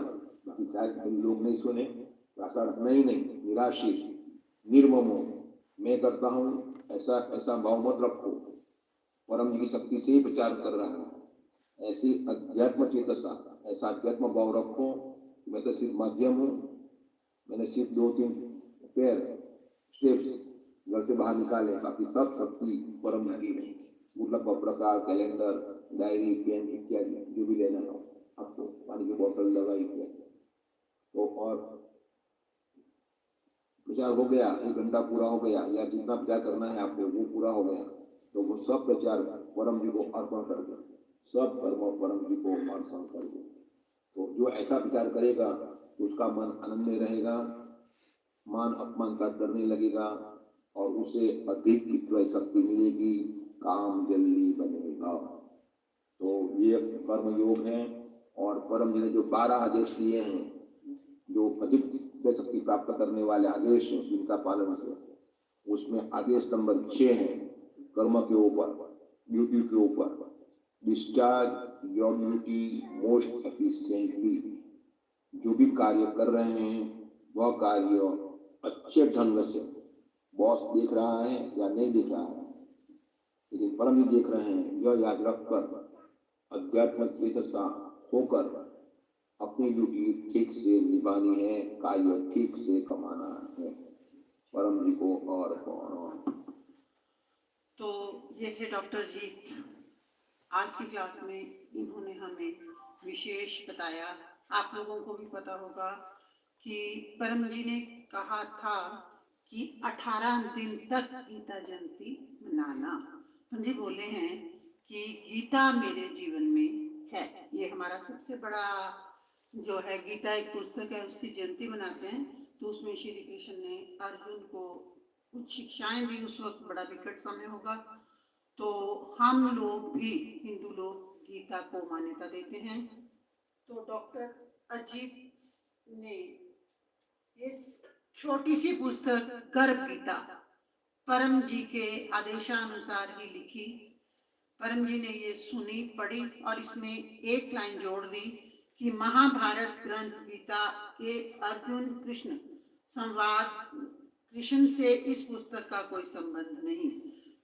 बाकी चाहे लोग नहीं सुने तो आशा रखना ही नहीं। निराशी निर्ममो, मैं करता हूँ ऐसा भाव मत रखो, परम जी की शक्ति से ही प्रचार कर रहा है, ऐसी अध्यात्म चेतसा, ऐसा अध्यात्म भाव रखो। मैं तो सिर्फ माध्यम हूँ, मैंने सिर्फ 2-3 पैर स्टेप्स घर से बाहर निकाले, बाकी सब शक्ति परम जी की है। गुटलक प्रकार, कैलेंडर, डायरी, पेन इत्यादि जो भी लेना हो आपको, पानी की बोतल, दवाई इत्यादि। तो और प्रचार हो गया, 1 घंटा पूरा हो गया या जितना प्रचार करना है आपको वो पूरा हो गया, तो वो सब प्रचार परम जी को अर्पण कर दो, सब कर्म परम जी को अर्पण कर दो। तो जो ऐसा प्रचार करेगा तो उसका मन आनंद में रहेगा, मान अपमान का डर नहीं लगेगा और उसे अधिक इच्छा शक्ति मिलेगी, काम जल्दी बनेगा। तो ये कर्म योग है और परम जी ने जो 12 आदेश दिए हैं, जो अधिक शक्ति प्राप्त करने वाले आदेश हैं, जिनका पालन से, उसमें आदेश नंबर 6 है कर्म के ऊपर, ड्यूटी के ऊपर, discharge your duty most efficiently. जो भी कार्य कर रहे हैं वह कार्य अच्छे ढंग से, बॉस देख रहा है या नहीं देख रहा है, लेकिन परम जी देख रहे हैं, यह याद रखकर अध्यात्म चेतसा होकर अपनी ड्यूटी ठीक से निभानी है, कार्य ठीक से कमाना है। परम जी को और तो ये थे डॉक्टर जी। आज की क्लास में इन्होंने हमें विशेष बताया। आप लोगों को भी पता होगा कि परम जी ने कहा था कि 18 दिन तक गीता जयंती मनाना। परम जी बोले हैं कि गीता मेरे जीवन में है। ये हमारा सबसे बड़ा जो है, गीता एक पुस्तक है, उसकी जयंती मनाते हैं। तो उसमें श्री कृष्ण ने अर्जुन को कुछ शिक्षाएं दी। उस वक्त बड़ा विकट समय होगा, तो हम लोग भी, हिंदू लोग, गीता को मान्यता देते हैं। तो डॉक्टर अजीत ने ये छोटी सी पुस्तक गर्भ गीता परम जी के आदेशानुसार ही लिखी। परम जी ने ये सुनी, पढ़ी और इसमें एक लाइन जोड़ दी कि महाभारत ग्रंथ गीता के अर्जुन कृष्ण संवाद, कृष्ण से इस पुस्तक का कोई संबंध नहीं।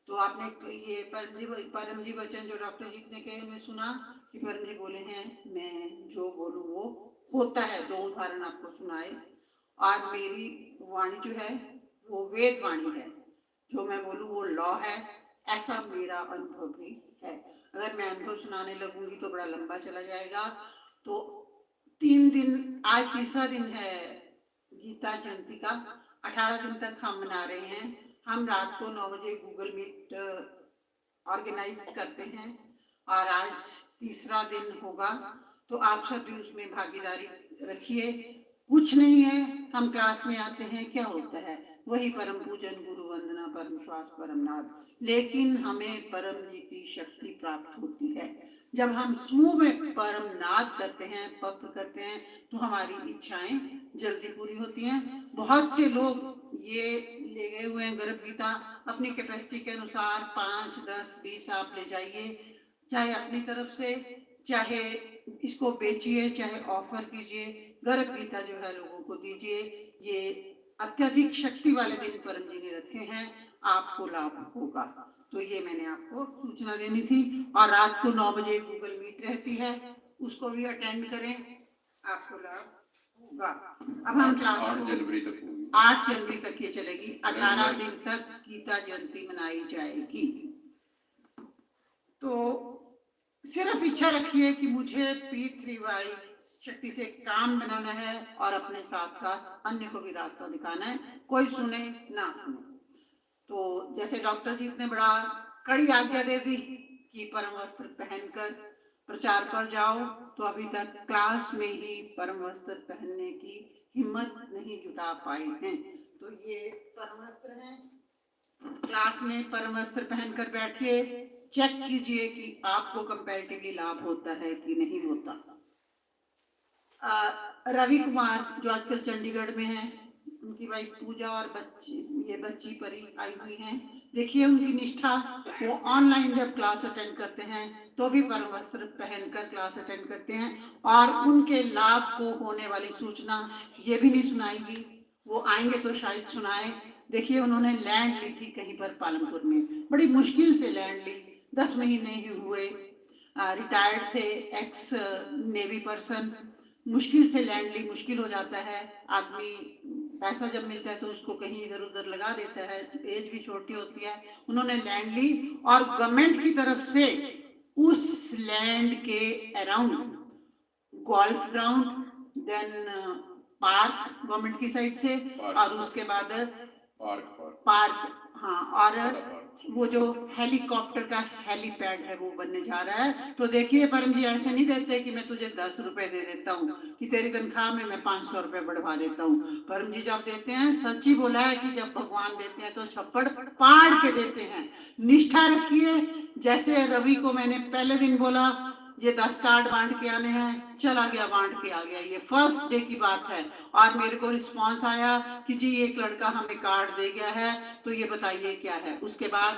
तो आपने ये परम जी वचन जो डॉक्टर जी ने कहे उन्हें सुना कि परम जी बोले हैं मैं जो बोलूं वो होता है। 2 उदाहरण आपको सुनाए। और मेरी वाणी जो है वो वेद वाणी है, जो मैं बोलूं वो लॉ है, ऐसा मेरा अनुभव भी है। अगर मैं अनुभव सुनाने लगूंगी तो बड़ा लंबा चला जाएगा। तो 3 दिन, आज तीसरा दिन है गीता जयंती का। 18 दिन तक हम मना रहे हैं। हम रात को 9 बजे गूगल मीट ऑर्गेनाइज करते हैं और आज तीसरा दिन होगा। तो आप सब भी उसमें भागीदारी रखिए। कुछ नहीं है, हम क्लास में आते हैं, क्या होता है वही परम पूजन, गुरु वंदना, परम श्वास, परम नाद, लेकिन हमें परम जी की शक्ति प्राप्त होती है जब हम समूह में परम नाद करते हैं, पवित्र करते हैं, तो हमारी इच्छाएं जल्दी पूरी होती हैं। बहुत से लोग ये ले गए हुए हैं गर्भ गीता, अपनी कैपेसिटी के अनुसार 5, 10, 20 आप ले जाइए, चाहे अपनी तरफ से, चाहे इसको बेचिए, चाहे ऑफर कीजिए। गर्भ गीता जो है लोगों को दीजिए। ये अत्यधिक शक्ति वाले दिन परम जी ने रखे हैं, आपको लाभ होगा। तो ये मैंने आपको सूचना देनी थी। और रात को 9 बजे गूगल मीट रहती है, उसको भी अटेंड करें, आपको लाभ होगा। अब हम क्लास 8 जनवरी तक होगी। 8 जनवरी तक ये चलेगी। 18 दिन तक गीता जयंती मनाई जाएगी। तो सिर्फ इच्छा रखिए कि मुझे P3Y शक्ति से काम बनाना है और अपने साथ साथ अन्य को भी रास्ता दिखाना है, कोई सुने ना सुने। तो जैसे डॉक्टर जी ने बड़ा कड़ी आज्ञा दे दी कि परम वस्त्र पहनकर प्रचार पर जाओ, तो अभी तक क्लास में ही परम वस्त्र पहनने की हिम्मत नहीं जुटा पाए हैं। तो ये परम वस्त्र है, क्लास में परम वस्त्र पहनकर बैठिए, चेक कीजिए कि आपको कंपैरेटिवली लाभ होता है कि नहीं होता। रवि कुमार जो आजकल चंडीगढ़ में है, उनकी वाइफ पूजा और बच्ची परी आई हुई हैं। देखिए उनकी निष्ठा, वो ऑनलाइन जब क्लास अटेंड करते हैं तो भी परम वस्त्र पहनकर क्लास अटेंड करते हैं और उनके लाभ को होने वाली सूचना ये भी नहीं सुनाएगी, वो आएंगे तो शायद सुनाए। देखिए उन्होंने लैंड ली थी कहीं पर पालमपुर में, बड़ी मुश्किल से लैंड ली, 10 महीने ही हुए, रिटायर्ड थे, एक्स नेवी पर्सन, मुश्किल से लैंड ली। मुश्किल हो जाता है, आदमी पैसा जब मिलता है तो उसको कहीं इधर उधर लगा देता है, एज भी छोटी होती है। उन्होंने लैंड ली और गवर्नमेंट की तरफ से उस लैंड के around golf ground, then park government की साइड से, और उसके बाद पार्क, हाँ, और वो जो हेलीकॉप्टर का हेलीपैड है वो बनने जा रहा है। तो देखिए परम जी ऐसे नहीं देते कि मैं तुझे 10 रुपए दे देता हूँ कि तेरी तनख्वाह में मैं 500 रुपए बढ़वा देता हूँ। परम जी जब देते हैं, सच्ची बोला है कि जब भगवान देते हैं तो छप्पड़ पाड़ के देते हैं। निष्ठा रखिए। जैसे रवि को मैंने पहले दिन बोला ये 10 कार्ड बांट के आने हैं, चला गया, बांट के आ गया, ये फर्स्ट डे की बात है। और मेरे को रिस्पांस आया कि जी एक लड़का हमें कार्ड दे गया है, तो ये बताइए क्या है। उसके बाद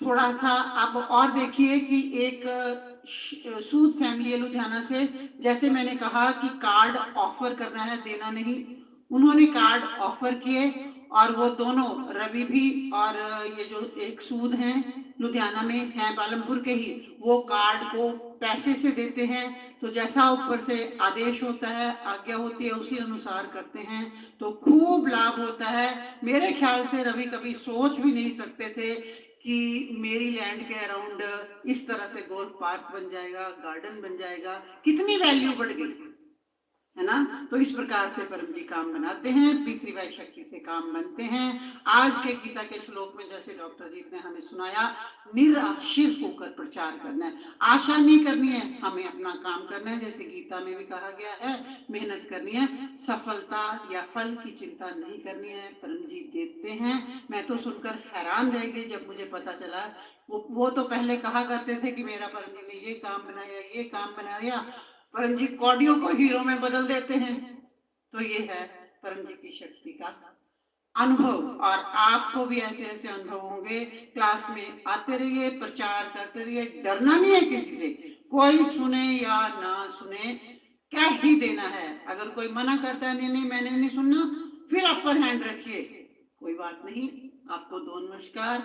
थोड़ा सा आप और देखिए कि एक सूद फैमिली है लुधियाना से, जैसे मैंने कहा कि कार्ड ऑफर करना है, देना नहीं, उन्होंने कार्ड ऑफर किए और वो दोनों, रवि भी और ये जो एक सूद हैं लुधियाना में हैं, पालमपुर के ही, वो कार्ड को पैसे से देते हैं। तो जैसा ऊपर से आदेश होता है, आज्ञा होती है, उसी अनुसार करते हैं, तो खूब लाभ होता है। मेरे ख्याल से रवि कभी सोच भी नहीं सकते थे कि मेरी लैंड के अराउंड इस तरह से गोल्फ पार्क बन जाएगा, गार्डन बन जाएगा, कितनी वैल्यू बढ़ गई है ना। तो इस प्रकार से परम जी काम बनाते हैं, P3Y शक्ति से काम बनते हैं। आज के गीता के श्लोक में जैसे डॉक्टर जी ने हमें सुनाया, निराशिर होकर प्रचार करना है, आशा नहीं करनी है, हमें अपना काम करना है। जैसे गीता में भी कहा गया है, मेहनत करनी है, सफलता या फल की चिंता नहीं करनी है, परम जी देते हैं। मैं तो सुनकर हैरान रह गई जब मुझे पता चला। वो तो पहले कहा करते थे कि मेरा परम जी ने ये काम बनाया, ये काम बनाया, परम जी कौडियों को हीरो में बदल देते हैं। तो ये है परम जी की शक्ति का अनुभव, और आपको भी ऐसे ऐसे अनुभव होंगे। क्लास में आते रहिए, प्रचार करते रहिए, डरना नहीं है किसी से, कोई सुने या ना सुने, कह ही देना है। अगर कोई मना करता है नहीं नहीं मैंने नहीं सुनना, फिर अपर हैंड रखिए, कोई बात नहीं, आपको 2 नमस्कार,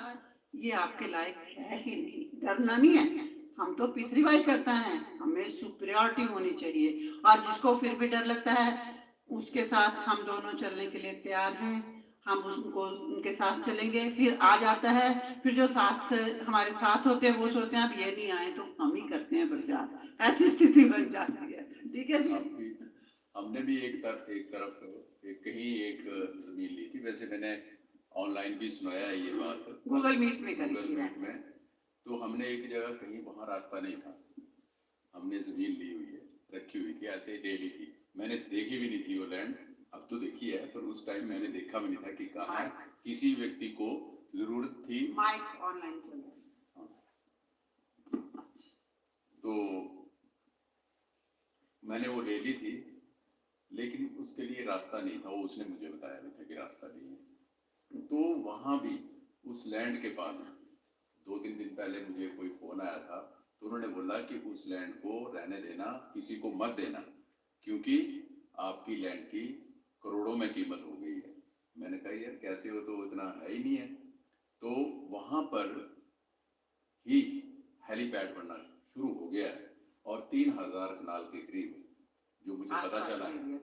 ये आपके लायक है ही नहीं। डरना नहीं है, हम तो पितृवाई करते हैं, हमें सुपीरियरिटी होनी चाहिए। और जिसको फिर भी डर लगता है, उसके साथ हम दोनों चलने के लिए तैयार हैं। हम उनको उनके साथ चलेंगे। फिर आ जाता है, फिर जो साथ हमारे साथ होते हैं वो सोचते हैं अब ये नहीं आए तो हम ही करते हैं प्रचार, ऐसी स्थिति बन जाती है। ठीक है जी। हमने भी एक तरफ कहीं एक जमीन ली थी। वैसे मैंने ऑनलाइन भी सुनाया है ये बात, गूगल मीट में करी गूगल थी मीट में। तो हमने एक जगह कहीं वहाँ रास्ता नहीं था, हमने जमीन ली हुई है, रखी हुई थी, ऐसे ही ले ली थी। मैंने देखी भी नहीं थी वो लैंड, अब तो देखी है, पर उस टाइम मैंने देखा भी नहीं था कि कहाँ है। किसी व्यक्ति को जरूरत थी। माइक ऑनलाइन चल रहा है। तो मैंने वो ले ली थी, लेकिन उसके लिए रास्ता नहीं था। वो उसने मुझे बताया भी था कि रास्ता नहीं है। तो वहाँ भी उस लैंड के पास 2-3 दिन पहले मुझे कोई फोन आया था, तो उन्होंने बोला कि उस लैंड को रहने देना, किसी को मत देना, क्योंकि आपकी लैंड की करोड़ों में कीमत हो गई है। मैंने कहा यार कैसे हो, तो इतना है ही नहीं है। तो वहाँ पर ही हेलीपैड बनना शुरू हो गया है और 3000 कनाल के करीब, जो मुझे पता चला है,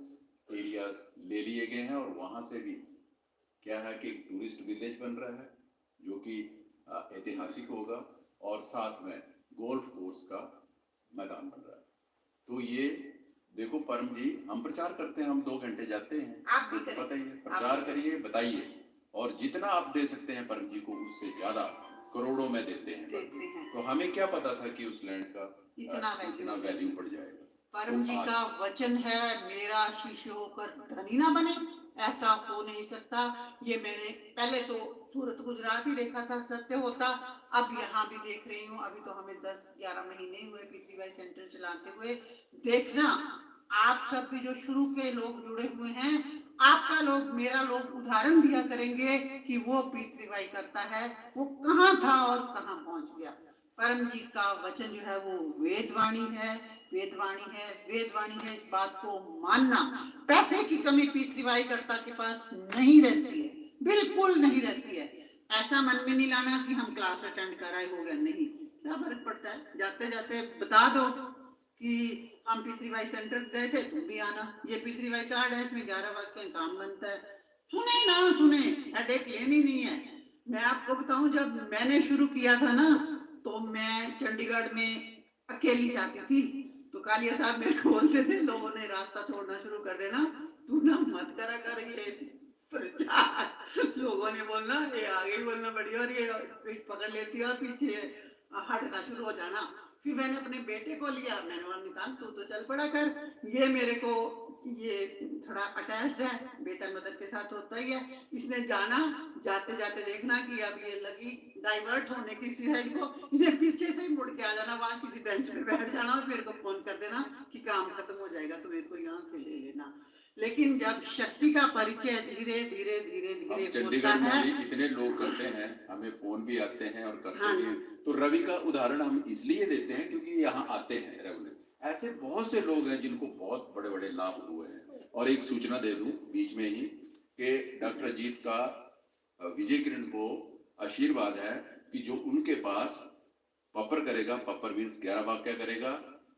एरियाज ले लिए गए हैं। और वहाँ से भी क्या है कि टूरिस्ट विलेज बन रहा है जो कि ऐतिहासिक होगा, और साथ में गोल्फ कोर्स का मैदान बन रहा है। तो ये देखो परम जी, हम प्रचार करते हैं, हम 2 घंटे जाते हैं, आप भी करें, पता ही है, प्रचार करिए, बताइए, और जितना आप दे सकते हैं परम जी को, उससे ज्यादा करोड़ों में देते हैं। तो हमें क्या पता था कि उस लैंड का इतना वैल्यू बढ़ जाएगा। परम जी का वचन है, मेरा शिष्य होकर धनी ना बने, ऐसा हो नहीं सकता। ये मैंने पहले तो सूरत गुजरात ही देखा था, सत्य होता। अब यहाँ भी देख रही हूँ। अभी तो हमें 10-11 महीने हुए पितृवाई सेंटर चलाते हुए। देखना, आप सब भी जो शुरू के लोग जुड़े हुए हैं, आपका लोग, मेरा लोग उदाहरण दिया करेंगे कि वो पितृवाई करता है, वो कहाँ था और कहाँ पहुंच गया। परम जी का वचन जो है वो वेदवाणी है, वेदवाणी है, वेदवाणी है। इस बात को मानना। पैसे की कमी पितृवाई कर्ता के पास नहीं रहती है, बिल्कुल नहीं रहती है। ऐसा मन में नहीं लाना कि हम क्लास अटेंड कराए हो गया, नहीं। क्या फर्क पड़ता है, जाते जाते बता दो कि हम पितृवाई सेंटर गए थे, तुम भी आना। ये पितृवाई कार्ड है, इसमें 11 वाक्य काम बनता है। सुने ना सुने, हेडेक लेनी नहीं है। मैं आपको बताऊं, जब मैंने शुरू किया था ना, तो मैं चंडीगढ़ में अकेली जाती थी। तो कालिया साहब मेरे को बोलते थे, लोगों ने रास्ता छोड़ना शुरू कर देना, तू ना मत करा कर ये प्रचार। लोगों ने बोलना ये आगे ही बोलना बढ़िया, और ये पकड़ लेती है और पीछे हटना शुरू हो जाना। फिर मैंने अपने बेटे को लिया, मैंने बोला निकाल, तू तो चल पड़ा कर। ये मेरे को ये थोड़ा अटैच्ड है, बेटा मदर के साथ होता ही है। इसने जाना, जाते जाते देखना कि अब ये लगी डाइवर्ट होने की साइड को, इन्हें पीछे से ही मुड़ के आ जाना, वहां किसी बेंच पे बैठ जाना और मेरे को फोन कर देना कि काम खत्म हो जाएगा तो मेरे को यहाँ से ले लेना। लेकिन जब शक्ति का परिचय धीरे धीरे धीरे धीरे होता है, इतने लोग करते हैं, हमें फोन भी आते हैं और करते भी हैं। तो रवि का उदाहरण हम इसलिए देते हैं क्योंकि यहाँ आते हैं रेगुलर। ऐसे बहुत से लोग हैं जिनको बहुत बड़े बड़े लाभ हुए हैं। और एक सूचना दे दूं बीच में ही कि डॉक्टर अजीत का विजय किरण को आशीर्वाद है कि जो उनके पास पपर करेगा, पपर मीन्स 11 वाक्य करेगा,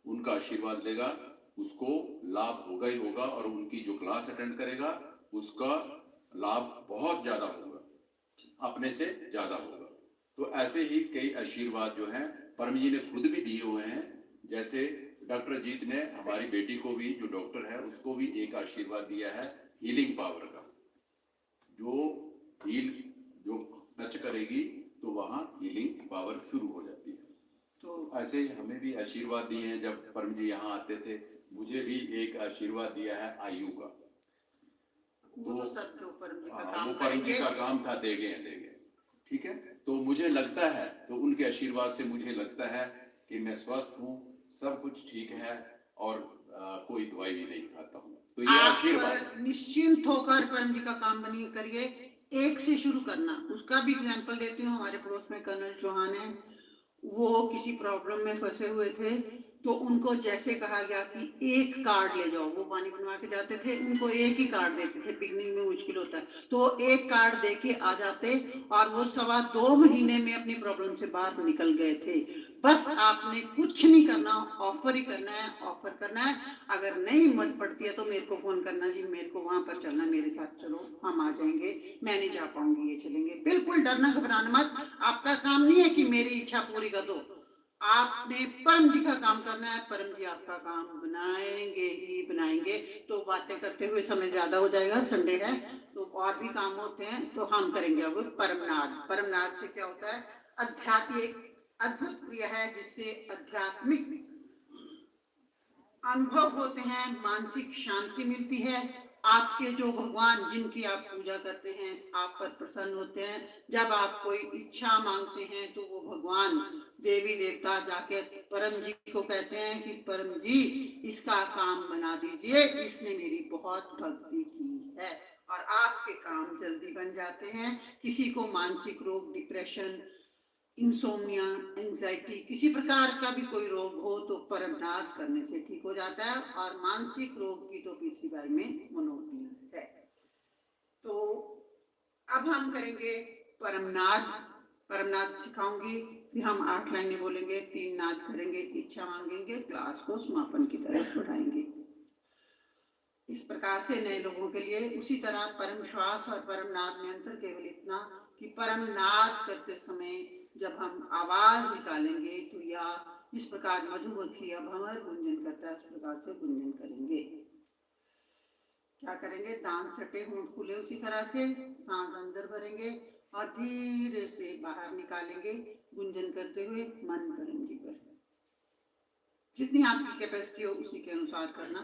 उनका आशीर्वाद लेगा, उसको लाभ होगा ही होगा। और उनकी जो क्लास अटेंड करेगा उसका लाभ बहुत ज्यादा होगा, अपने से ज्यादा होगा। तो ऐसे ही कई आशीर्वाद जो हैं परम जी ने खुद भी दिए हुए हैं। जैसे डॉक्टर अजीत ने हमारी बेटी को भी, जो डॉक्टर है, उसको भी एक आशीर्वाद दिया है हीलिंग पावर का। जो टच करेगी तो वहाँ हीलिंग पावर शुरू हो जाती है। तो ऐसे ही हमें भी आशीर्वाद दिए हैं। जब परम जी यहाँ आते थे, मुझे भी एक आशीर्वाद दिया है आयु का। तो वो परम जी का काम था, दे गए, ठीक है। तो मुझे लगता है, तो उनके आशीर्वाद से मुझे लगता है कि मैं स्वस्थ हूँ, सब कुछ ठीक है, और कोई दवाई भी नहीं खाता हूँ। तो ये आशीर्वाद, निश्चिंत होकर परम जी का काम बनी करिए। एक से शुरू करना, उसका भी एग्जाम्पल देती हूँ। हमारे पड़ोस में कर्नल चौहान है, वो किसी प्रॉब्लम में फंसे हुए थे, तो उनको जैसे कहा गया कि एक कार्ड ले जाओ, वो पानी बनवा के जाते थे, उनको एक ही कार्ड देते थे, बिगनिंग में मुश्किल होता है, तो वो एक कार्ड दे के आ जाते और वो 2.25 महीने में अपनी प्रॉब्लम से बाहर निकल गए थे। बस आपने कुछ नहीं करना, ऑफर ही करना है, ऑफर करना है। अगर नहीं हिम्मत पड़ती है तो मेरे को फोन करना, जी मेरे को वहां पर चलना, मेरे साथ चलो, हम आ जाएंगे, मैं नहीं जा पाऊंगी, ये चलेंगे। बिल्कुल डरना घबराना मत। आपका काम नहीं है कि मेरी इच्छा पूरी कर दो, आपने परम जी का काम करना है, परम जी आपका काम बनाएंगे ही बनाएंगे। तो बातें करते हुए समय ज्यादा हो जाएगा, संडे है तो और भी काम होते हैं, तो हम करेंगे अब परमनाद। परमनाद से क्या होता है? अध्यात्म एक अद्भुत क्रिया है जिससे आध्यात्मिक अनुभव होते हैं, मानसिक शांति मिलती है। आपके जो भगवान जिनकी आप पूजा करते हैं आप पर प्रसन्न होते हैं। जब आप कोई इच्छा मांगते हैं तो वो भगवान देवी देवता जाके परम जी को कहते हैं कि परम जी इसका काम बना दीजिए, इसने मेरी बहुत भक्ति की है, और आपके काम जल्दी बन जाते हैं। किसी को मानसिक रोग, डिप्रेशन, इंसोमिया, एंजाइटी, किसी प्रकार का भी कोई रोग हो तो परमनाद करने से ठीक हो जाता है। और मानसिक रोग की तो पृथ्वी बाई में मोनोपली है। तो अब हम करेंगे परमनाद। परमनाद सिखाऊंगी, फिर हम 8 लाइनें बोलेंगे, 3 नाद करेंगे, इच्छा मांगेंगे, क्लास को समापन की तरफ बढ़ाएंगे। इस प्रकार से नए लोगों के लिए। उसी तरह परम श्वास और परम नाद में अंतर केवल इतना कि परम नाद करते समय जब हम आवाज निकालेंगे तो या जिस प्रकार मधुमक्खी या भंवर गुंजन करता है उस प्रकार से गुंजन करेंगे। क्या करेंगे? दांत सटे, होंठ खुले, उसी तरह से सांस अंदर भरेंगे और धीरे से बाहर निकालेंगे, गुंजन करते हुए मन परम जी पर। जितनी आपकी कैपेसिटी हो उसी के अनुसार करना,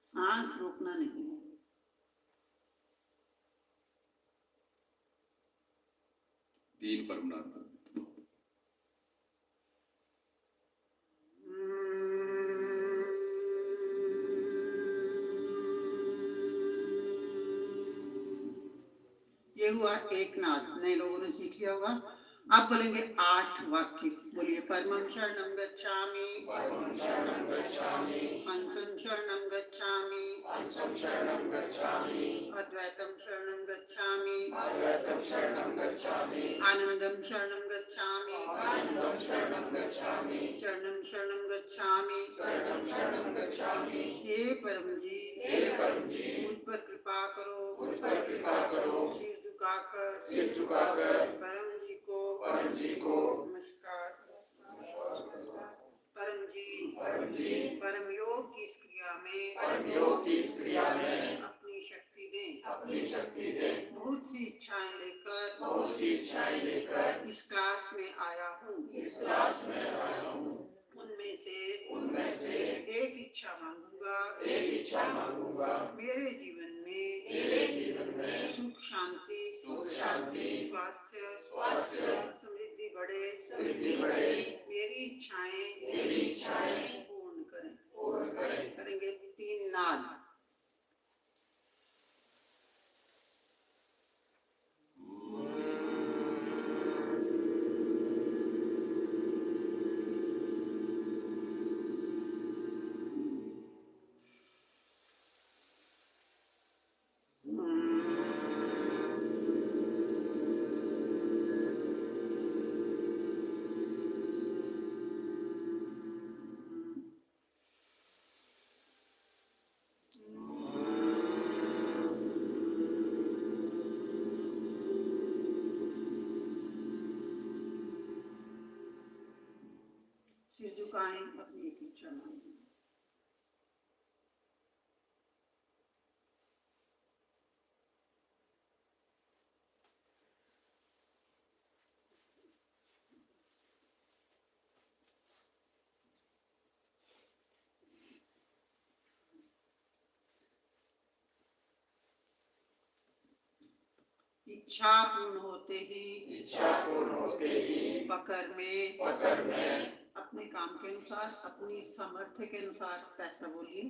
सांस रोकना नहीं है। तीन परमनाद। ये हुआ एक नाद, नए लोगों ने सीख लिया होगा। अब बोलेंगे 8 वाक्य। बोलिए, परमं शरणं गच्छामि, परमं शरणं गच्छामि, हंसं शरणं गच्छामि, हंसं शरणं गच्छामि, अद्वैतं शरणं गच्छामि, अद्वैतं शरणं गच्छामि, आनंदं शरणं गच्छामि, आनन्दं शरणं गच्छामि, चरणं शरणं गच्छामि। शरणं शरणं गच्छामि। हे परम जी, हे परम जी, मुझ पर कृपा करो, मुझ पर कृपा करो, सिर झुकाकर परम जी को नमस्कार। परम जी परम योग की इस क्रिया में, परम योग की इस क्रिया में अपनी शक्ति दें, अपनी शक्ति दें। बहुत सी इच्छाएं लेकर, बहुत सी इच्छाएं लेकर इस क्लास में आया हूँ, इस क्लास में आया हूँ। उनमें से एक इच्छा मांगूंगा, एक इच्छा मांगूंगा, मेरे जीवन में सुख शांति, स्वास्थ्य, समृद्धि बढ़े, मेरी इच्छाएं पूर्ण करें। करेंगे 3 नाद। सिर झुकाएं, अपनी एक इच्छा मांगें। इच्छा पूर्ण होते ही पकड़ में अपने काम के अनुसार, अपनी सामर्थ्य के अनुसार पैसा बोलिए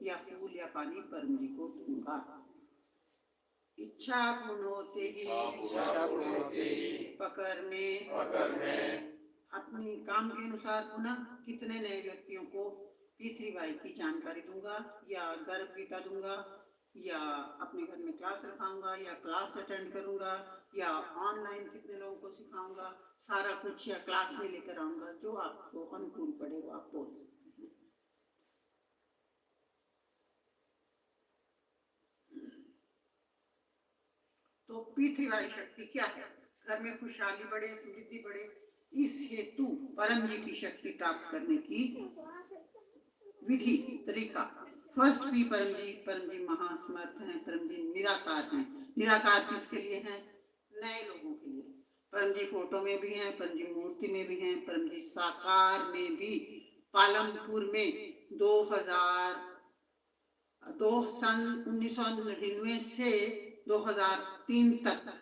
या फूल या पानी परम जी को दूंगा। इच्छा पूर्ण होते ही पकड़ में पकड़ में अपनी काम के अनुसार पुनः कितने नए व्यक्तियों को P3Y की जानकारी दूंगा, या गर्भ गीता दूंगा, या अपने घर में क्लास रखाऊंगा, या क्लास अटेंड करूंगा, या ऑनलाइन कितने लोगों को सिखाऊंगा, सारा कुछ या क्लास में लेकर आऊंगा, जो आपको अनुकूल पड़े वो आप बोल सकते हैं। तो P3Y शक्ति क्या है? घर में खुशहाली बढ़े, समृद्धि बढ़े, इस हेतु परम जी की शक्ति प्राप्त करने की विधि तरीका। फर्स्ट पी परम जी महासमर्थ हैं, परम जी निराकार हैं। निराकार किसके लिए हैं? नए लोगों के लिए। परम जी फोटो में भी हैं, परम जी मूर्ति में भी हैं, परम जी साकार में भी। पालमपुर में 1999 से 2003 तक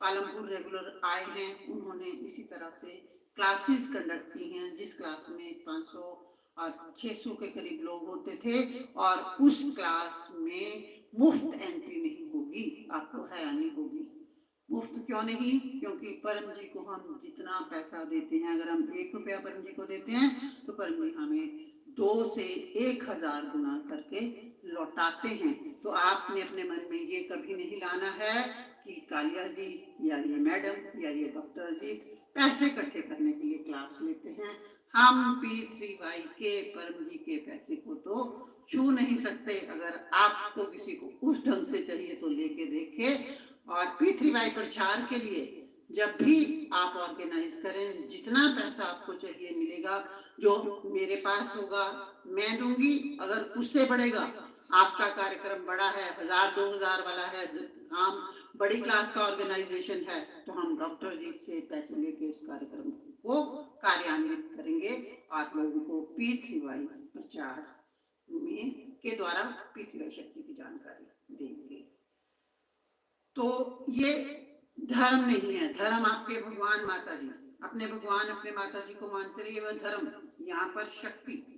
पालमपुर रेगुलर आए हैं। उन्होंने इसी तरह से क्लासेस कंडक्ट की हैं, जिस क्लास में 500 और 600 के करीब लोग होते थे, और उस क्लास में मुफ्त एंट्री नहीं होगी। आपको हैरानी होगी, मुफ्त क्यों नहीं? क्योंकि परम जी को हम जितना पैसा देते हैं, अगर हम 1 रुपया परम जी को देते हैं तो परम जी हमें 2 से 1000 गुना करके लौटाते हैं। तो आपने अपने मन में ये कभी नहीं लाना है कि कालिया जी या ये मैडम या ये डॉक्टर जी पैसे इकट्ठे करने के लिए क्लास लेते हैं। हम P3Y के परम जी के पैसे को तो छू नहीं सकते। अगर आपको किसी को उस ढंग से चाहिए तो लेके देखे। और P3Y प्रचार के लिए जब भी आप ऑर्गेनाइज करें, जितना पैसा आपको चाहिए मिलेगा। जो मेरे पास होगा मैं दूंगी, अगर उससे बढ़ेगा, आपका कार्यक्रम बड़ा है, 1000-2000 वाला है, काम बड़ी क्लास का ऑर्गेनाइजेशन है, तो हम डॉक्टर जी से पैसे लेके उस कार्यक्रम को कार्यान्वित करेंगे और लोगों को P3Y प्रचार में के द्वारा P3Y शक्ति की जानकारी देंगे। तो ये धर्म नहीं है। धर्म आपके भगवान माता जी, अपने भगवान अपने माता जी को मानते रहिए, वह धर्म। यहाँ पर शक्ति,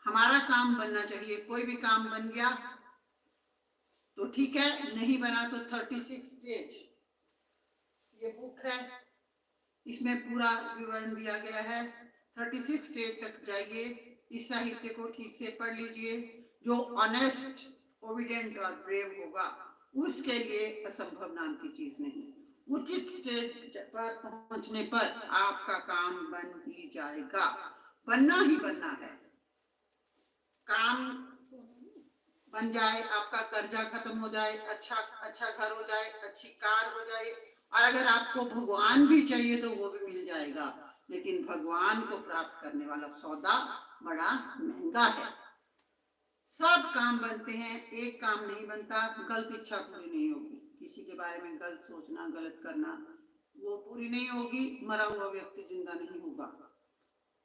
हमारा काम बनना चाहिए। कोई भी काम बन गया तो ठीक है, नहीं बना तो 36 स्टेज ये बुक है, इसमें पूरा विवरण दिया गया है। 36 स्टेज तक जाइए, इस साहित्य को ठीक से पढ़ लीजिए। जो ऑनेस्ट, ओबिडेंट और ब्रेव होगा, उसके लिए असंभव नाम की चीज नहीं। उचित स्टेज पर पहुंचने पर आपका काम बन ही जाएगा, बनना ही बनना है। काम बन जाए, आपका कर्जा खत्म हो जाए, अच्छा घर हो जाए, अच्छी कार हो जाए, और अगर आपको भगवान भी चाहिए तो वो भी मिल जाएगा। लेकिन भगवान को प्राप्त करने वाला सौदा बड़ा महंगा है। सब काम बनते हैं, एक काम नहीं बनता। गलत इच्छा पूरी नहीं होगी, किसी के बारे में गलत सोचना, गलत करना, वो पूरी नहीं होगी। मरा हुआ व्यक्ति जिंदा नहीं होगा,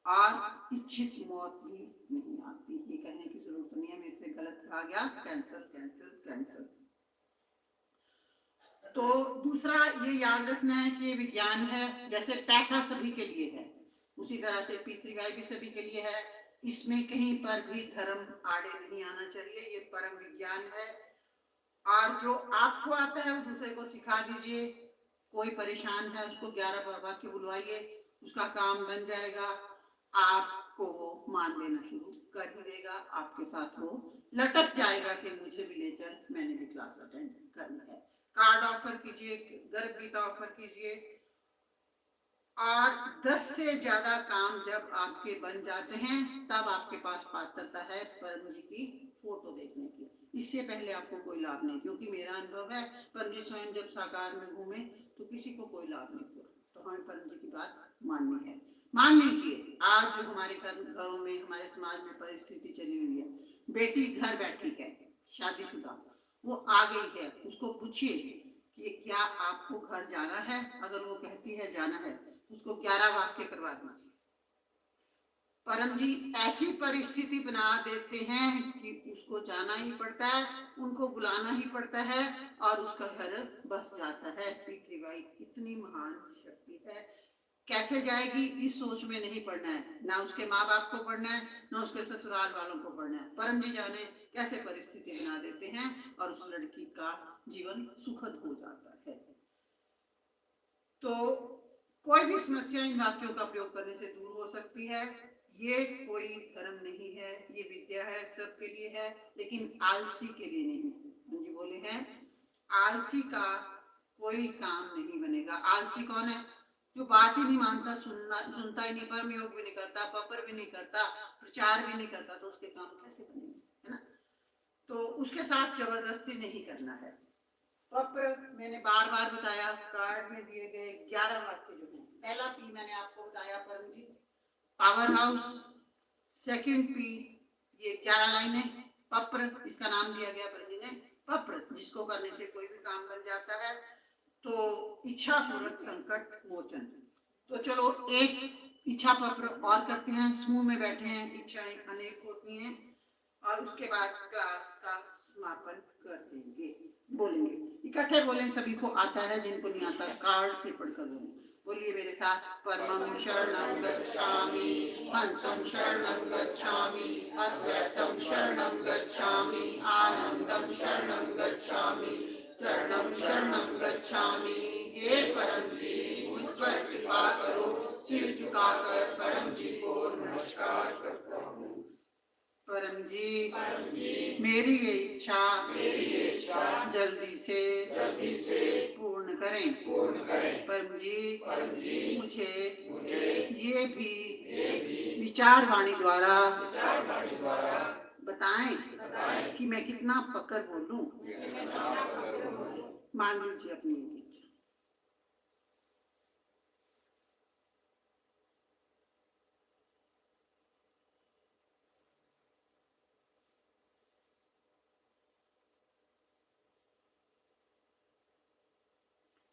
और इच्छित मौत भी नहीं आती। ये कहने की जरूरत नहीं है मेरे से गलत कहा गया, कैंसल कैंसल कैंसल। तो दूसरा ये याद रखना है कि ये विज्ञान है। जैसे पैसा सभी के लिए है, उसी तरह से P3Y भी सभी के लिए है। इसमें कहीं पर भी धर्म आड़े नहीं आना चाहिए। ये परम विज्ञान है, और जो आपको आता है वो दूसरे को सिखा दीजिए। कोई परेशान है, उसको 11 वाक्य बुलवाइए, उसका काम बन जाएगा। आपको वो मान लेना शुरू कर ही देगा, आपके साथ वो लटक जाएगा कि मुझे भी ले चल, मैंने भी क्लास अटेंड करनी है। कार्ड ऑफर कीजिए, गर्भ गीता ऑफर कीजिए, और 10 से ज्यादा काम जब आपके बन जाते हैं तब आपके पास पात्रता है परम जी की फोटो देखने की। इससे पहले आपको कोई लाभ नहीं, क्योंकि मेरा अनुभव है परम जी स्वयं जब साकार में घूमे तो किसी को कोई लाभ नहीं हुआ। तो हमें परम जी की बात माननी है। मान लीजिए आज जो हमारे घरों में, हमारे समाज में परिस्थिति चली हुई है, बेटी घर बैठी है, शादीशुदा, वो आ गई है, उसको पूछिए कि क्या आपको घर जाना है। अगर वो कहती है जाना है, उसको 11 वाक्य करवा दीजिए। परम जी ऐसी परिस्थिति बना देते हैं कि उसको जाना ही पड़ता है, उनको बुलाना ही पड़ता है, और उसका घर बस जाता है। P3Y इतनी महान शक्ति है। कैसे जाएगी इस सोच में नहीं पड़ना है, ना उसके माँ बाप को पढ़ना है, ना उसके ससुराल वालों को पढ़ना है। परम जी जाने कैसे परिस्थिति बना देते हैं और उस लड़की का जीवन सुखद हो जाता है। तो कोई भी समस्या इन वाक्यों का प्रयोग करने से दूर हो सकती है। ये कोई धर्म नहीं है, ये विद्या है, सबके लिए है, लेकिन आलसी के लिए नहीं। जी बोले हैं, आलसी का कोई काम नहीं बनेगा। आलसी कौन है? जो बात ही नहीं मानता, सुनता ही नहीं, कर्म योग भी नहीं करता, पपर भी नहीं करता, प्रचार भी नहीं करता, तो उसके काम कैसे बनेंगे, है ना? तो उसके साथ जबरदस्ती नहीं करना है। पत्र मैंने बार बार बताया, कार्ड में दिए गए 11 वाक्य जो हैं, पहला पी मैंने आपको बताया Paramjeet, power house. Second P, ये 11 लाइन है, पत्र, इसका नाम दिया गया परमजी ने, पत्र, जिसको करने से कोई भी काम बन जाता है। तो इच्छा पूर्वक संकट मोचन। तो चलो एक इच्छा पत्र और करते हैं। समूह में बैठे हैं, इच्छाएं अनेक होती हैं, और उसके बाद क्लास का समापन कर देंगे। बोलेंगे, इकट्ठे बोलें, सभी को आता है, जिनको नहीं आता कार्ड से पढ़कर बोलें। बोलिए मेरे साथ, परमं शरणं गच्छामि, हंसं शरणं गच्छामि, अद्वैतं शरणं गच्छामि, आनंदं शरणं गच्छामि, चरणं शरणं गच्छामि। हे परम जी, मुझ पर कृपा करो। सिर झुकाकर परम जी को नमस्कार करता हूँ। परम जी, मेरी ये इच्छा जल्दी से पूर्ण करें। परम जी, मुझे ये भी विचार वाणी द्वारा बताएं कि मैं कितना पकड़ बोलूं। मान लीजिए अपनी इच्छा।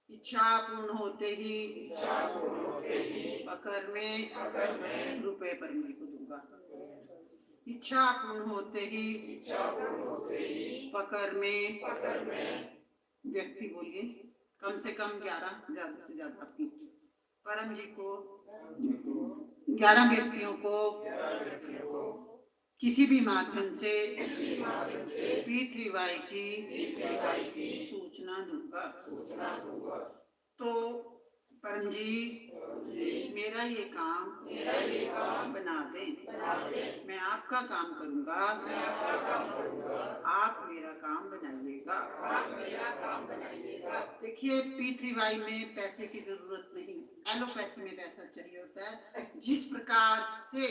इच्छा पूर्ण होते ही पकड़ में रुपए परम जी को दूंगा। इच्छा पूर्ण होते ही पकड़ में व्यक्ति, बोलिए कम से कम 11, ज्यादा से ज्यादा आपकी परम जी को 11 व्यक्तियों को किसी भी माध्यम से P3Y की सूचना दूंगा। तो परम जी, मेरा ये काम बना दें। मैं आपका काम करूंगा, आप मेरा काम बनाइएगा। देखिए, P3Y में पैसे की जरूरत नहीं, एलोपैथी में पैसा चाहिए होता है। जिस प्रकार से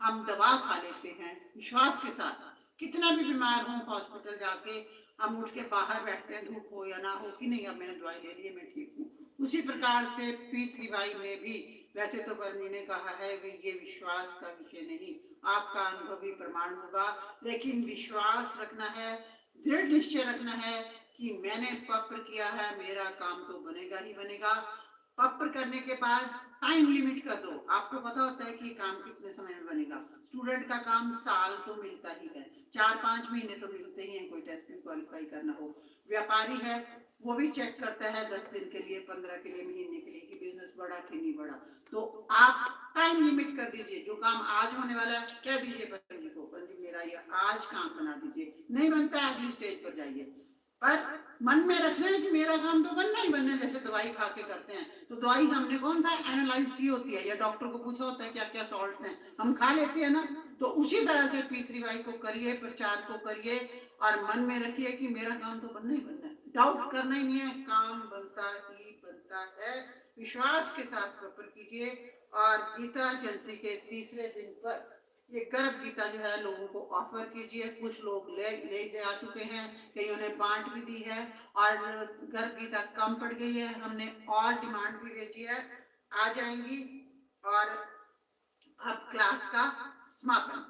हम दवा खा लेते हैं विश्वास के साथ, कितना भी बीमार हो हॉस्पिटल जाके हम उठ के बाहर बैठते हैं, धूप हो या ना हो, कि नहीं अब मैंने दवाई ले ली है, मैं ठीक हूँ। उसी प्रकार से P3Y में भी, वैसे तो बर्नी ने कहा है कि ये विश्वास का विषय नहीं, आपका अनुभवी प्रमाण होगा, लेकिन विश्वास रखना है, दृढ़ निश्चय रखना है कि मैंने पत्र किया है, मेरा काम तो बनेगा ही बनेगा। पत्र करने के बाद टाइम लिमिट कर दो। आपको पता होता है कि काम कितने समय में बनेगा। स्टूडेंट का काम साल तो मिलता ही है, 4-5 महीने तो मिलते ही हैं, कोई टेस्ट में क्वालिफाई करना हो। व्यापारी है, वो भी चेक करता है 10 दिन के लिए, 15 के लिए, महीने के लिए, कि बिजनेस बढ़ा कि नहीं बढ़ा। तो आप टाइम लिमिट कर दीजिए। जो काम आज होने वाला है कह दीजिए पंडित जी को, पंडित मेरा ये आज काम बना दीजिए। नहीं बनता है, अगली स्टेज पर जाइए, पर मन में रखना है कि मेरा काम तो बनना ही बनना है। जैसे दवाई खा के करते हैं, तो दवाई हमने कौन सा एनालाइज की होती है, या डॉक्टर को पूछा होता है क्या क्या सॉल्ट्स हैं, हम खा लेते हैं ना। तो उसी तरह से P3Y को करिए, प्रचार को करिए, और मन में रखिए कि मेरा काम तो बनना ही बनना है। डाउट करना ही नहीं है, काम बनता ही बनता है। विश्वास के साथ प्रॉपर कीजिए। और गीता जयंती के तीसरे दिन पर ये गर्भ गीता जो है लोगों को ऑफर कीजिए। कुछ लोग ले आ चुके हैं, कईयों ने बांट भी दी है, और गर्भ गीता कम पड़ गई है, हमने और डिमांड भी भेजी है, आ जाएंगी। और अब क्लास का समापन।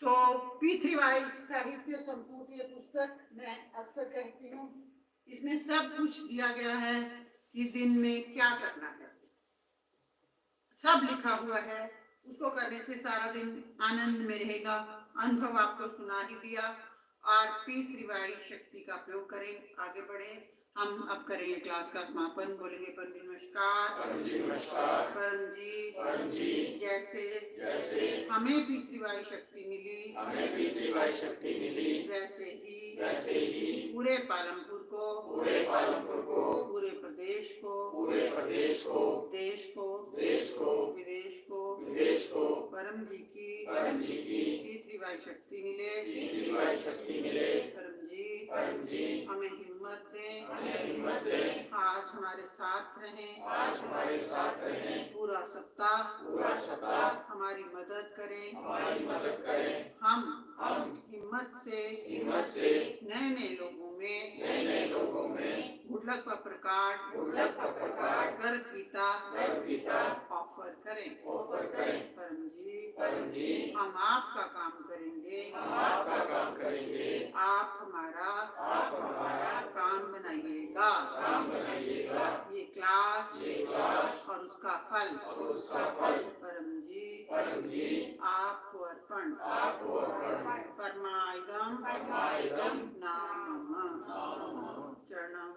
तो P3Y साहित्य संपूर्ण पुस्तक मैं अक्सर कहती हूँ, इसमें सब कुछ दिया गया है कि दिन में क्या करना है, सब लिखा हुआ है। उसको करने से सारा दिन आनंद में रहेगा। अनुभव आपको सुना ही दिया। और P3Y शक्ति का प्रयोग करें, आगे बढ़े। हम अब करेंगे क्लास का समापन। बोलेंगे पंडित नमस्कार। परम जी, जैसे हमें P3Y शक्ति मिली, वैसे ही पूरे पालमपुर को को, पूरे पालनपुर को, पूरे प्रदेश को, पूरे प्रदेश को, देश को, देश को, विदेश को, विदेश को, परम जी की पीतृवायु शक्ति मिले, पीतृवायु शक्ति मिले। परम जी हमें हिम्मत दे, आज हमारे साथ रहें, आज हमारे साथ रहें, पूरा सप्ताह हमारी मदद करें, हम हिम्मत से नए लोगों में गुडलक का प्रकार गर्भ गीता ऑफर करें। परम जी हम आपका काम करेंगे, आप हमारा काम बनाइएगा। ये क्लास और उसका फल परम जी आपको अर्पण। परमाइदम नाम चरणम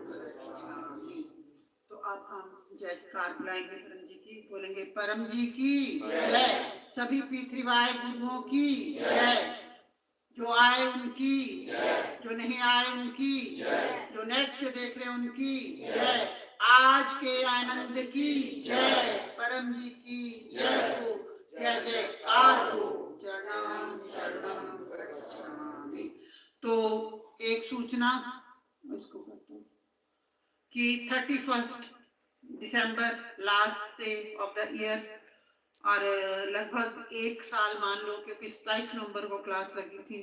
गच्छामि। तो अब हम जयकार बुलाएंगे परम जी की, बोलेंगे परम जी की जय, सभी पृथ्वीवाय गुरुओं की जय, जो आए उनकी जय, जो नहीं आए उनकी जय, जो नेट से देख रहे उनकी जय, आज के आनंद की जय, परम जी की जय हो, जय जयकार हो, चरणम शरणम गच्छामि। तो एक सूचना इसको करता हूँ कि 31 दिसंबर last day of the year, और लगभग एक साल मान लो, क्योंकि 27 नवंबर को क्लास लगी थी,